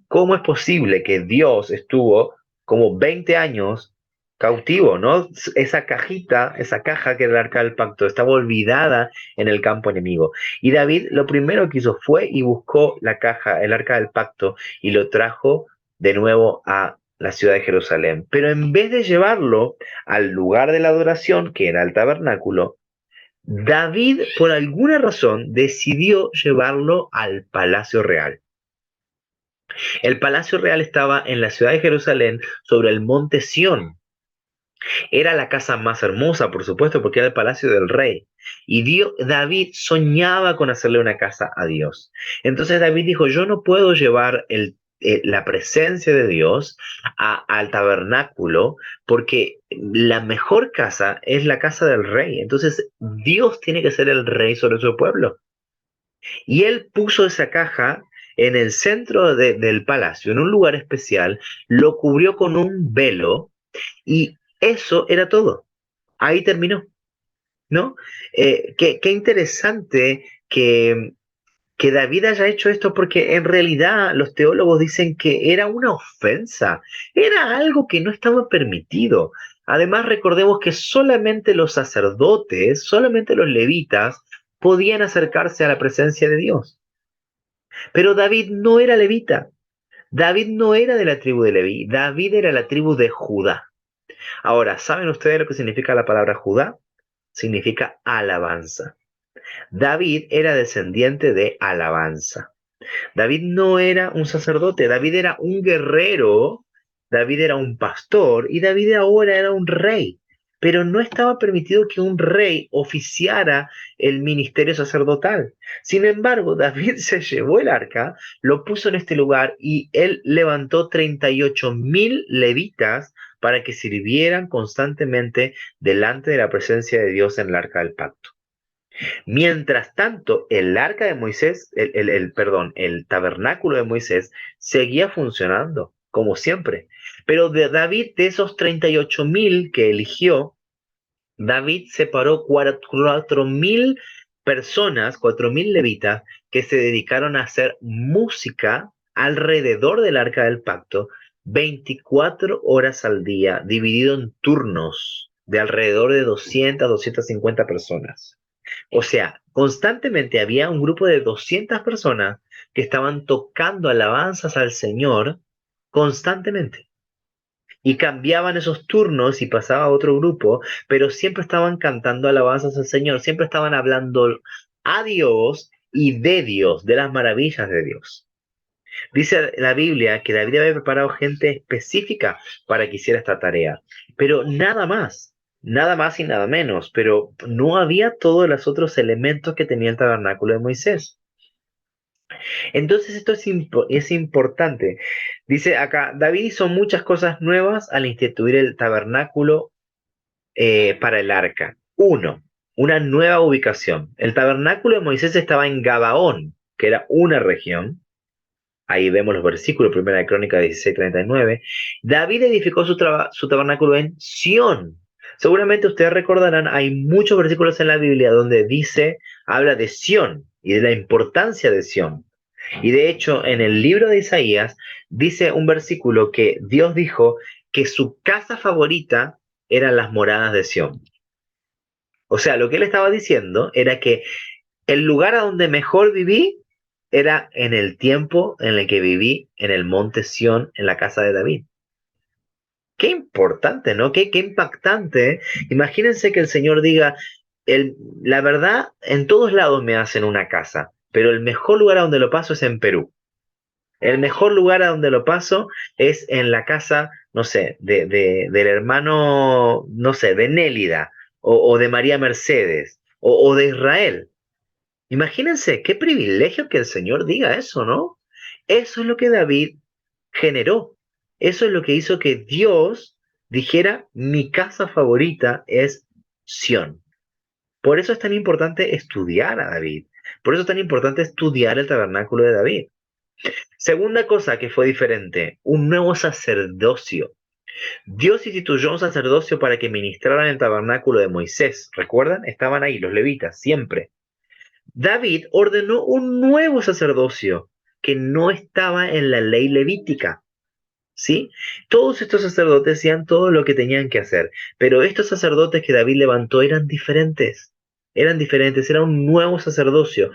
¿Cómo es posible que Dios estuvo como 20 años cautivo, ¿no? Esa cajita, esa caja que era el arca del pacto, estaba olvidada en el campo enemigo. Y David lo primero que hizo fue y buscó la caja, el arca del pacto, y lo trajo de nuevo a la ciudad de Jerusalén. Pero en vez de llevarlo al lugar de la adoración, que era el tabernáculo, David, por alguna razón, decidió llevarlo al palacio real. El palacio real estaba en la ciudad de Jerusalén, sobre el monte Sión. Era la casa más hermosa, por supuesto, porque era el palacio del rey. Y David soñaba con hacerle una casa a Dios. Entonces David dijo, yo no puedo llevar la presencia de Dios al tabernáculo, porque la mejor casa es la casa del rey. Entonces Dios tiene que ser el rey sobre su pueblo. Y él puso esa caja en el centro del palacio, en un lugar especial, lo cubrió con un velo y eso era todo. Ahí terminó, ¿no? Qué interesante que David haya hecho esto, porque en realidad los teólogos dicen que era una ofensa, era algo que no estaba permitido. Además, recordemos que solamente los sacerdotes, solamente los levitas, podían acercarse a la presencia de Dios. Pero David no era levita. David no era de la tribu de Leví. David era la tribu de Judá. Ahora, ¿saben ustedes lo que significa la palabra Judá? Significa alabanza. David era descendiente de alabanza. David no era un sacerdote, David era un guerrero, David era un pastor y David ahora era un rey. Pero no estaba permitido que un rey oficiara el ministerio sacerdotal. Sin embargo, David se llevó el arca, lo puso en este lugar y él levantó 38,000 levitas para que sirvieran constantemente delante de la presencia de Dios en el arca del pacto. Mientras tanto, el arca de Moisés, el tabernáculo de Moisés seguía funcionando, como siempre. Pero de David, de esos 38.000 que eligió, David separó 4.000 personas, 4.000 levitas, que se dedicaron a hacer música alrededor del arca del pacto, 24 horas al día, dividido en turnos de alrededor de 250 personas. O sea, constantemente había un grupo de 200 personas que estaban tocando alabanzas al Señor constantemente. Y cambiaban esos turnos y pasaba a otro grupo, pero siempre estaban cantando alabanzas al Señor, siempre estaban hablando a Dios y de Dios, de las maravillas de Dios. Dice la Biblia que David había preparado gente específica para que hiciera esta tarea, pero nada más y nada menos, pero no había todos los otros elementos que tenía el tabernáculo de Moisés. Entonces esto es importante. Dice acá, David hizo muchas cosas nuevas al instituir el tabernáculo para el arca. Uno, una nueva ubicación. El tabernáculo de Moisés estaba en Gabaón, que era una región. Ahí vemos los versículos, primera de Crónica 16:39. David edificó su tabernáculo en Sión. Seguramente ustedes recordarán, hay muchos versículos en la Biblia donde habla de Sión y de la importancia de Sión. Y de hecho, en el libro de Isaías dice un versículo que Dios dijo que su casa favorita eran las moradas de Sión. O sea, lo que él estaba diciendo era que el lugar a donde mejor viví era en el tiempo en el que viví en el monte Sión, en la casa de David. Qué importante, ¿no? Qué impactante. Imagínense que el Señor diga, la verdad, en todos lados me hacen una casa, pero el mejor lugar a donde lo paso es en Perú. El mejor lugar a donde lo paso es en la casa, no sé, del hermano, no sé, de Nélida, o de María Mercedes, o de Israel. Imagínense qué privilegio que el Señor diga eso, ¿no? Eso es lo que David generó. Eso es lo que hizo que Dios dijera, mi casa favorita es Sión. Por eso es tan importante estudiar a David. Por eso es tan importante estudiar el tabernáculo de David. Segunda cosa que fue diferente, un nuevo sacerdocio. Dios instituyó un sacerdocio para que ministraran el tabernáculo de Moisés. ¿Recuerdan? Estaban ahí los levitas, siempre. David ordenó un nuevo sacerdocio que no estaba en la ley levítica. ¿Sí? Todos estos sacerdotes hacían todo lo que tenían que hacer, pero estos sacerdotes que David levantó eran diferentes. Eran diferentes, era un nuevo sacerdocio.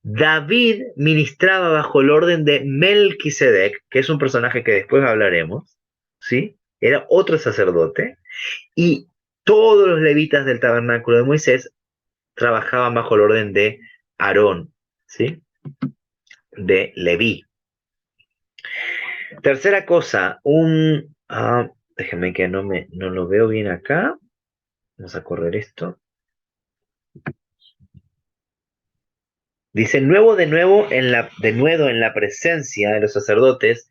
David ministraba bajo el orden de Melquisedec, que es un personaje que después hablaremos, ¿sí? Era otro sacerdote, y todos los levitas del tabernáculo de Moisés trabajaban bajo el orden de Aarón, ¿sí? De Leví. Tercera cosa, déjenme que no lo veo bien acá. Vamos a correr esto. Dice, de nuevo en la presencia de los sacerdotes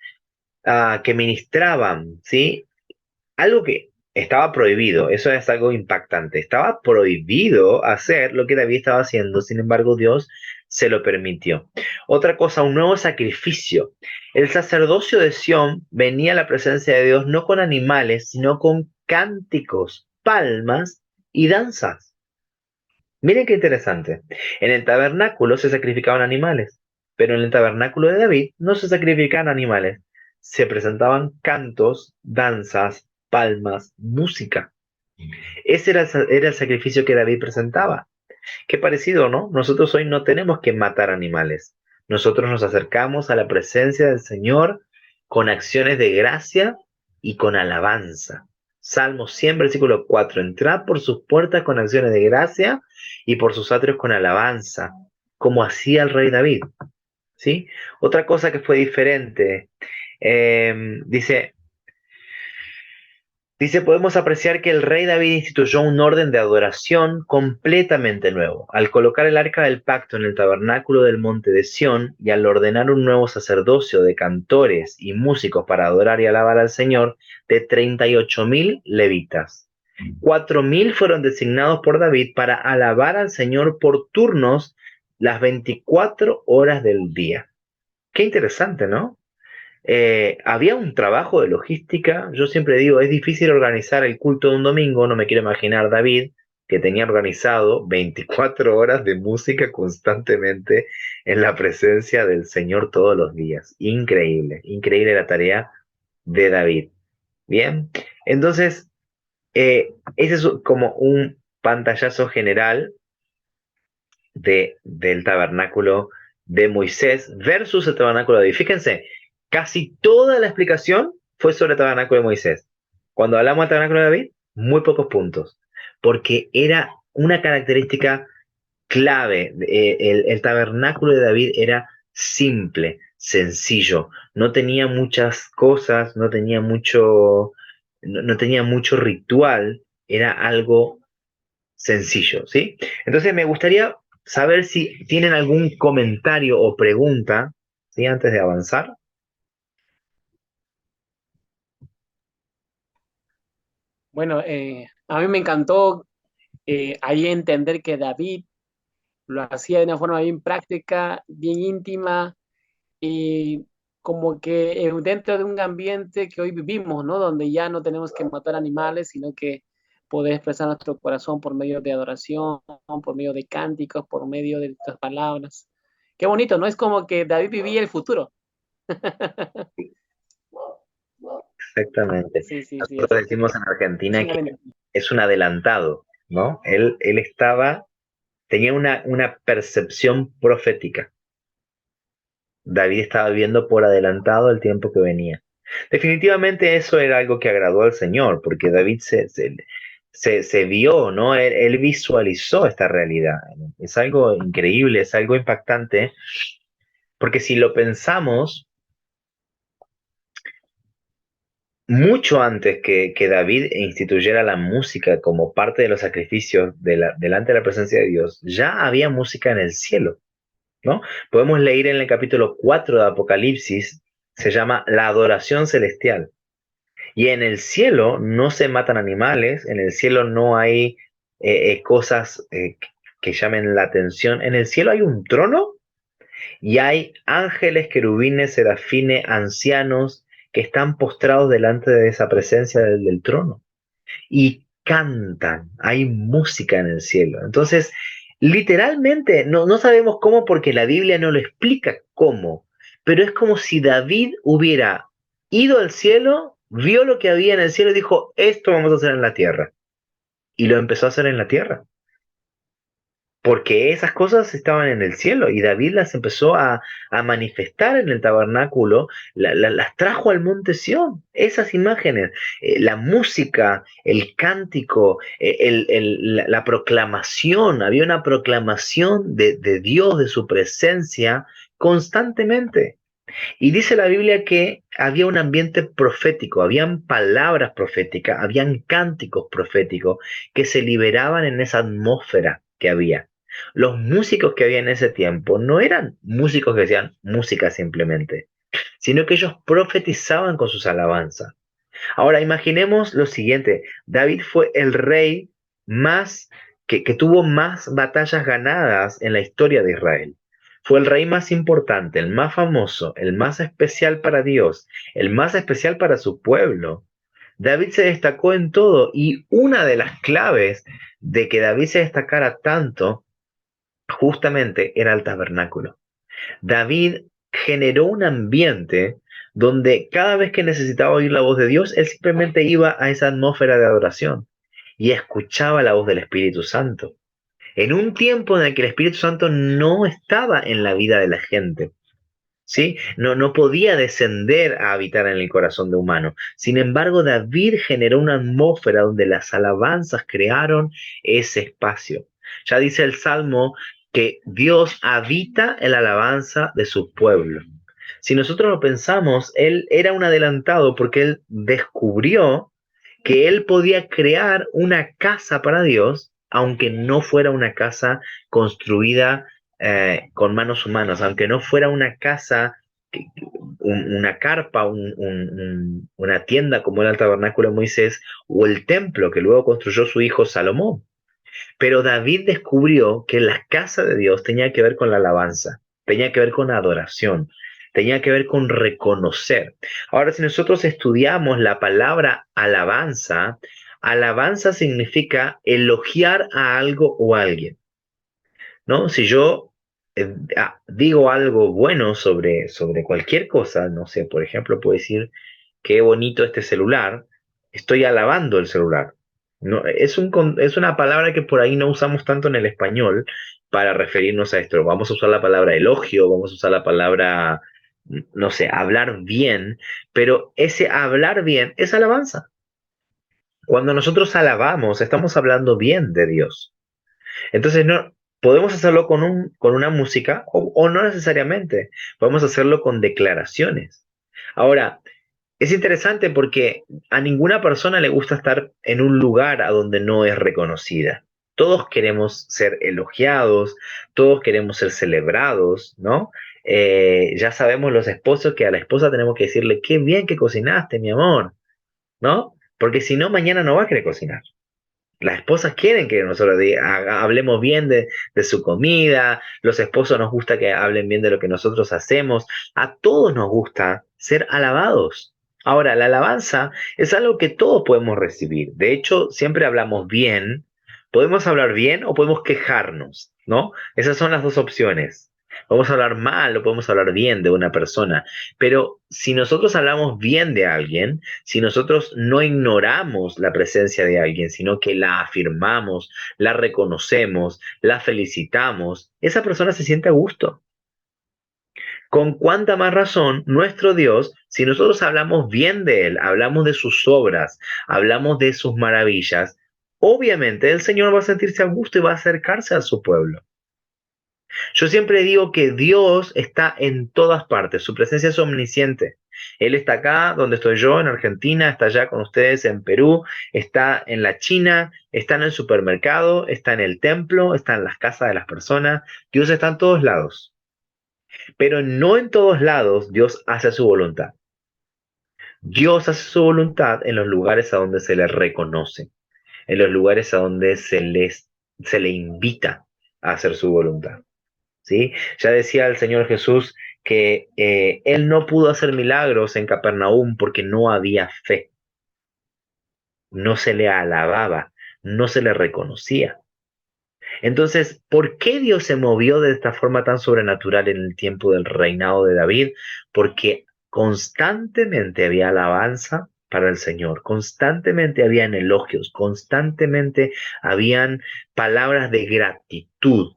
que ministraban, ¿sí? Algo que estaba prohibido, eso es algo impactante. Estaba prohibido hacer lo que David estaba haciendo, sin embargo Dios se lo permitió. Otra cosa, un nuevo sacrificio. El sacerdocio de Sión venía a la presencia de Dios no con animales, sino con cánticos, palmas y danzas. Miren qué interesante. En el tabernáculo se sacrificaban animales, pero en el tabernáculo de David no se sacrificaban animales. Se presentaban cantos, danzas, palmas, música. Ese era el sacrificio que David presentaba. Qué parecido, ¿no? Nosotros hoy no tenemos que matar animales. Nosotros nos acercamos a la presencia del Señor con acciones de gracia y con alabanza. Salmo 100, versículo 4. Entrad por sus puertas con acciones de gracia y por sus atrios con alabanza, como hacía el rey David. ¿Sí? Otra cosa que fue diferente, dice, podemos apreciar que el rey David instituyó un orden de adoración completamente nuevo. Al colocar el arca del pacto en el tabernáculo del monte de Sión y al ordenar un nuevo sacerdocio de cantores y músicos para adorar y alabar al Señor de 38.000 levitas. 4.000 fueron designados por David para alabar al Señor por turnos las 24 horas del día. Qué interesante, ¿no? Había un trabajo de logística. Yo siempre digo, es difícil organizar el culto de un domingo. No me quiero imaginar David, que tenía organizado 24 horas de música constantemente en la presencia del Señor todos los días. Increíble, increíble la tarea de David. Bien, entonces, ese es como un pantallazo general del tabernáculo de Moisés versus el tabernáculo de David. Fíjense, casi toda la explicación fue sobre el tabernáculo de Moisés. Cuando hablamos del tabernáculo de David, muy pocos puntos, porque era una característica clave. El tabernáculo de David era simple, sencillo, no tenía muchas cosas, no tenía mucho ritual, era algo sencillo, ¿sí? Entonces me gustaría saber si tienen algún comentario o pregunta, ¿sí? Antes de avanzar. Bueno, a mí me encantó ahí entender que David lo hacía de una forma bien práctica, bien íntima y como que dentro de un ambiente que hoy vivimos, ¿no? Donde ya no tenemos que matar animales, sino que poder expresar nuestro corazón por medio de adoración, por medio de cánticos, por medio de nuestras palabras. Qué bonito, ¿no? Es como que David vivía el futuro. Exactamente. Sí, sí, sí, Nosotros decimos en es Argentina una que bendición. es un adelantado, ¿no? Tenía una percepción profética. David estaba viendo por adelantado el tiempo que venía. Definitivamente eso era algo que agradó al Señor, porque David se vio, ¿no? Él visualizó esta realidad. Es algo increíble, es algo impactante, porque si lo pensamos, mucho antes que David instituyera la música como parte de los sacrificios delante de la presencia de Dios, ya había música en el cielo, ¿no? Podemos leer en el capítulo 4 de Apocalipsis, se llama la adoración celestial. Y en el cielo no se matan animales, en el cielo no hay cosas que llamen la atención. En el cielo hay un trono y hay ángeles, querubines, serafines, ancianos que están postrados delante de esa presencia del trono y cantan, hay música en el cielo. Entonces, literalmente, no sabemos cómo porque la Biblia no lo explica cómo, pero es como si David hubiera ido al cielo, vio lo que había en el cielo y dijo, esto vamos a hacer en la tierra. Y lo empezó a hacer en la tierra porque esas cosas estaban en el cielo y David las empezó a manifestar en el tabernáculo, las trajo al monte Sión, esas imágenes, la música, el cántico, la proclamación, había una proclamación de Dios, de su presencia constantemente. Y dice la Biblia que había un ambiente profético, habían palabras proféticas, habían cánticos proféticos que se liberaban en esa atmósfera que había. Los músicos que había en ese tiempo no eran músicos que hacían música simplemente, sino que ellos profetizaban con sus alabanzas. Ahora imaginemos lo siguiente, David fue el rey más que tuvo más batallas ganadas en la historia de Israel. Fue el rey más importante, el más famoso, el más especial para Dios, el más especial para su pueblo. David se destacó en todo y una de las claves de que David se destacara tanto justamente era el tabernáculo. David generó un ambiente donde cada vez que necesitaba oír la voz de Dios, él simplemente iba a esa atmósfera de adoración y escuchaba la voz del Espíritu Santo. En un tiempo en el que el Espíritu Santo no estaba en la vida de la gente, ¿sí? No podía descender a habitar en el corazón de humano. Sin embargo, David generó una atmósfera donde las alabanzas crearon ese espacio. Ya dice el Salmo que Dios habita en la alabanza de su pueblo. Si nosotros lo pensamos, él era un adelantado porque él descubrió que él podía crear una casa para Dios, aunque no fuera una casa construida con manos humanas, aunque no fuera una casa una carpa, una tienda como era el tabernáculo de Moisés, o el templo que luego construyó su hijo Salomón. Pero David descubrió que la casa de Dios tenía que ver con la alabanza, tenía que ver con adoración, tenía que ver con reconocer. Ahora, si nosotros estudiamos la palabra alabanza, alabanza significa elogiar a algo o a alguien, ¿no? Si yo digo algo bueno sobre cualquier cosa, no sé, por ejemplo, puedo decir, qué bonito este celular, estoy alabando el celular. No, es una palabra que por ahí no usamos tanto en el español para referirnos a esto. Vamos a usar la palabra elogio, vamos a usar la palabra, no sé, hablar bien, pero ese hablar bien es alabanza. Cuando nosotros alabamos, estamos hablando bien de Dios. Entonces, no, podemos hacerlo con una música o no necesariamente. Podemos hacerlo con declaraciones. Ahora, es interesante porque a ninguna persona le gusta estar en un lugar a donde no es reconocida. Todos queremos ser elogiados, todos queremos ser celebrados, ¿no? Ya sabemos los esposos que a la esposa tenemos que decirle, qué bien que cocinaste, mi amor, ¿no? Porque si no, mañana no va a querer cocinar. Las esposas quieren que nosotros hablemos bien de su comida, los esposos nos gusta que hablen bien de lo que nosotros hacemos, a todos nos gusta ser alabados. Ahora, la alabanza es algo que todos podemos recibir. De hecho, siempre hablamos bien, podemos hablar bien o podemos quejarnos, ¿no? Esas son las dos opciones. Podemos hablar mal o podemos hablar bien de una persona, pero si nosotros hablamos bien de alguien, si nosotros no ignoramos la presencia de alguien, sino que la afirmamos, la reconocemos, la felicitamos, esa persona se siente a gusto. Con cuánta más razón nuestro Dios, si nosotros hablamos bien de Él, hablamos de sus obras, hablamos de sus maravillas, obviamente el Señor va a sentirse a gusto y va a acercarse a su pueblo. Yo siempre digo que Dios está en todas partes, su presencia es omnisciente. Él está acá donde estoy yo, en Argentina, está allá con ustedes en Perú, está en la China, está en el supermercado, está en el templo, está en las casas de las personas. Dios está en todos lados. Pero no en todos lados Dios hace su voluntad. Dios hace su voluntad en los lugares a donde se le reconoce, en los lugares a donde se le invita a hacer su voluntad. ¿Sí? Ya decía el Señor Jesús que Él no pudo hacer milagros en Capernaum porque no había fe, no se le alababa, no se le reconocía. Entonces, ¿por qué Dios se movió de esta forma tan sobrenatural en el tiempo del reinado de David? Porque constantemente había alabanza para el Señor, constantemente habían elogios, constantemente habían palabras de gratitud.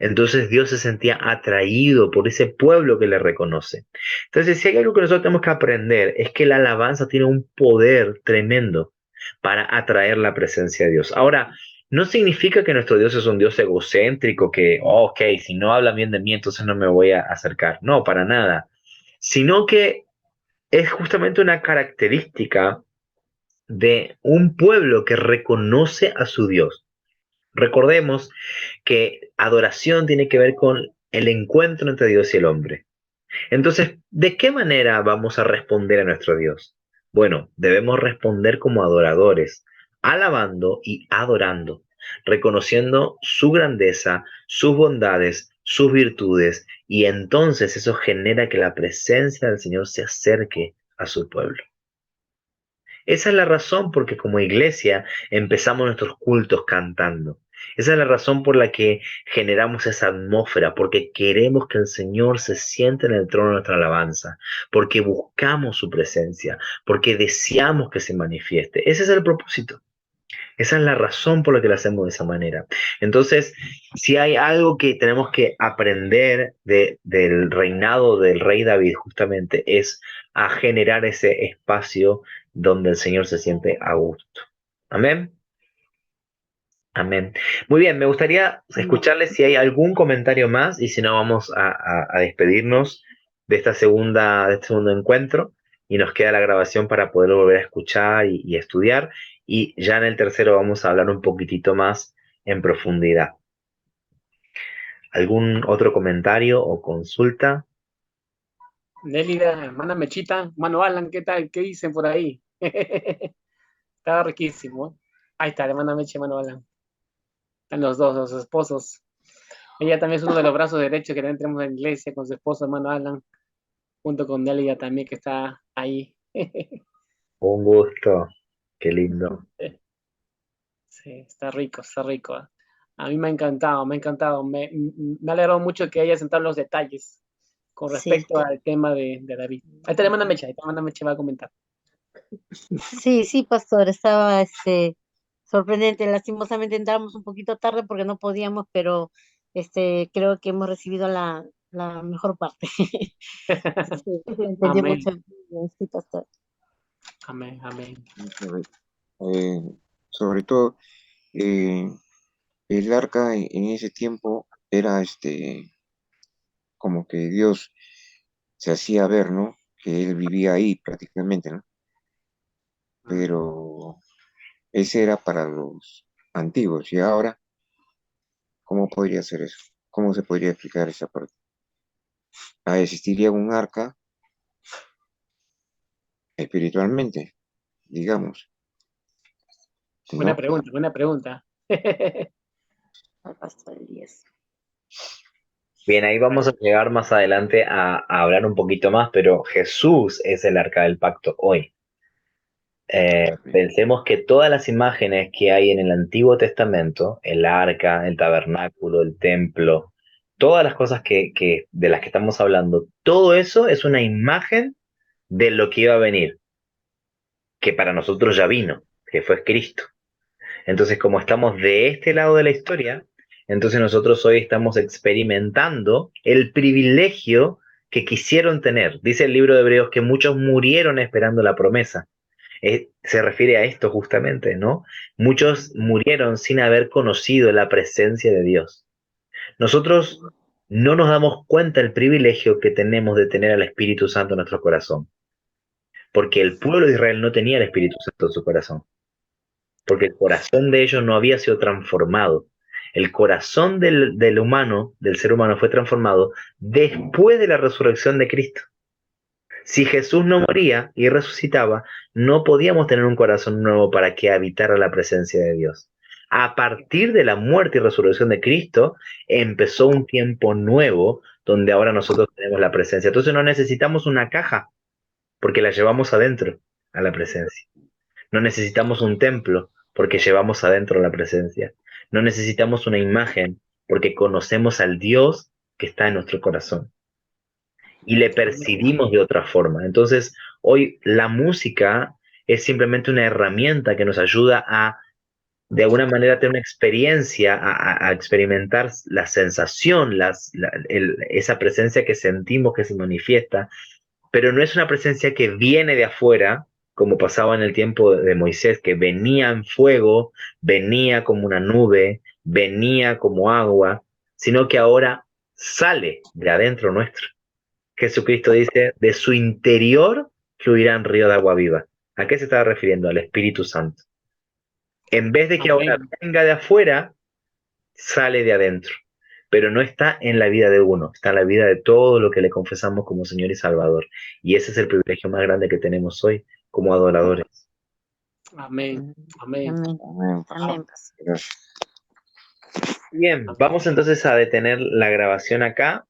Entonces Dios se sentía atraído por ese pueblo que le reconoce. Entonces, si hay algo que nosotros tenemos que aprender, es que la alabanza tiene un poder tremendo para atraer la presencia de Dios. Ahora, no significa que nuestro Dios es un Dios egocéntrico, que, oh, ok, si no hablan bien de mí, entonces no me voy a acercar. No, para nada. Sino que es justamente una característica de un pueblo que reconoce a su Dios. Recordemos que adoración tiene que ver con el encuentro entre Dios y el hombre. Entonces, ¿de qué manera vamos a responder a nuestro Dios? Bueno, debemos responder como adoradores, alabando y adorando, reconociendo su grandeza, sus bondades, sus virtudes, y entonces eso genera que la presencia del Señor se acerque a su pueblo. Esa es la razón porque como iglesia empezamos nuestros cultos cantando. Esa es la razón por la que generamos esa atmósfera, porque queremos que el Señor se siente en el trono de nuestra alabanza, porque buscamos su presencia, porque deseamos que se manifieste. Ese es el propósito. Esa es la razón por la que lo hacemos de esa manera. Entonces, si hay algo que tenemos que aprender del reinado del rey David, justamente, es a generar ese espacio donde el Señor se siente a gusto. Amén. Amén. Muy bien, me gustaría escucharles si hay algún comentario más y si no vamos a despedirnos de de este segundo encuentro y nos queda la grabación para poder volver a escuchar y estudiar y ya en el tercero vamos a hablar un poquitito más en profundidad. ¿Algún otro comentario o consulta? Nélida, hermana Mechita, mano Alan, ¿qué tal? ¿Qué dicen por ahí? Estaba riquísimo. Ahí está, hermana Meche, mano Alan. Están los dos, los esposos. Ella también es uno de los brazos derechos que también tenemos en la iglesia con su esposo, hermano Alan, junto con Nélida también que está ahí. Un gusto, qué lindo. Sí, está rico, está rico. A mí me ha encantado, me ha encantado. Me ha alegrado mucho que haya sentado los detalles con Sí, respecto al tema de David. Ahí te manda Mecha va a comentar. sí, sí, pastor, estaba sorprendente. Lastimosamente entramos un poquito tarde porque no podíamos, pero creo que hemos recibido la mejor parte. Sí, se entendió Amén, mucho bien, sí, pastor. amén, amén. Eh, sobre todo, eh, el arca en ese tiempo era como que Dios se hacía ver, ¿no? Que él vivía ahí prácticamente, ¿no? Pero ese era para los antiguos. Y ahora, ¿cómo podría ser eso? ¿Cómo se podría explicar esa parte? Ah, existiría un arca espiritualmente, digamos, Buena ¿no? pregunta, buena pregunta. Al pastor Elías. Bien, ahí vamos a llegar más adelante a hablar un poquito más, pero Jesús es el arca del pacto hoy. Pensemos que todas las imágenes que hay en el Antiguo Testamento, el arca, el tabernáculo, el templo, todas las cosas de las que estamos hablando, todo eso es una imagen de lo que iba a venir, que para nosotros ya vino, que fue Cristo. Entonces, como estamos de este lado de la historia, entonces nosotros hoy estamos experimentando el privilegio que quisieron tener. Dice el libro de Hebreos que muchos murieron esperando la promesa. Se refiere a esto justamente, ¿no? Muchos murieron sin haber conocido la presencia de Dios. Nosotros no nos damos cuenta del privilegio que tenemos de tener al Espíritu Santo en nuestro corazón, porque el pueblo de Israel no tenía el Espíritu Santo en su corazón, porque el corazón de ellos no había sido transformado. El corazón del humano, del ser humano, fue transformado después de la resurrección de Cristo. Si Jesús no moría y resucitaba, no podíamos tener un corazón nuevo para que habitara la presencia de Dios. A partir de la muerte y resurrección de Cristo, empezó un tiempo nuevo donde ahora nosotros tenemos la presencia. Entonces no necesitamos una caja, porque la llevamos adentro a la presencia. No necesitamos un templo, porque llevamos adentro la presencia. No necesitamos una imagen, porque conocemos al Dios que está en nuestro corazón y le percibimos de otra forma. Entonces, hoy la música es simplemente una herramienta que nos ayuda a, de alguna manera, tener una experiencia, a experimentar la sensación, esa presencia que sentimos que se manifiesta, pero no es una presencia que viene de afuera, como pasaba en el tiempo de Moisés, que venía en fuego, venía como una nube, venía como agua, sino que ahora sale de adentro nuestro. Jesucristo dice, de su interior fluirán ríos de agua viva. ¿A qué se estaba refiriendo? Al Espíritu Santo. En vez de que ahora Amén. venga de afuera, sale de adentro. Pero no está en la vida de uno, está en la vida de todo lo que le confesamos como Señor y Salvador. Y ese es el privilegio más grande que tenemos hoy como adoradores. Amén. Amén. Amén. Amén, pastor. Amén, pastor. Gracias. Bien, vamos entonces a detener la grabación acá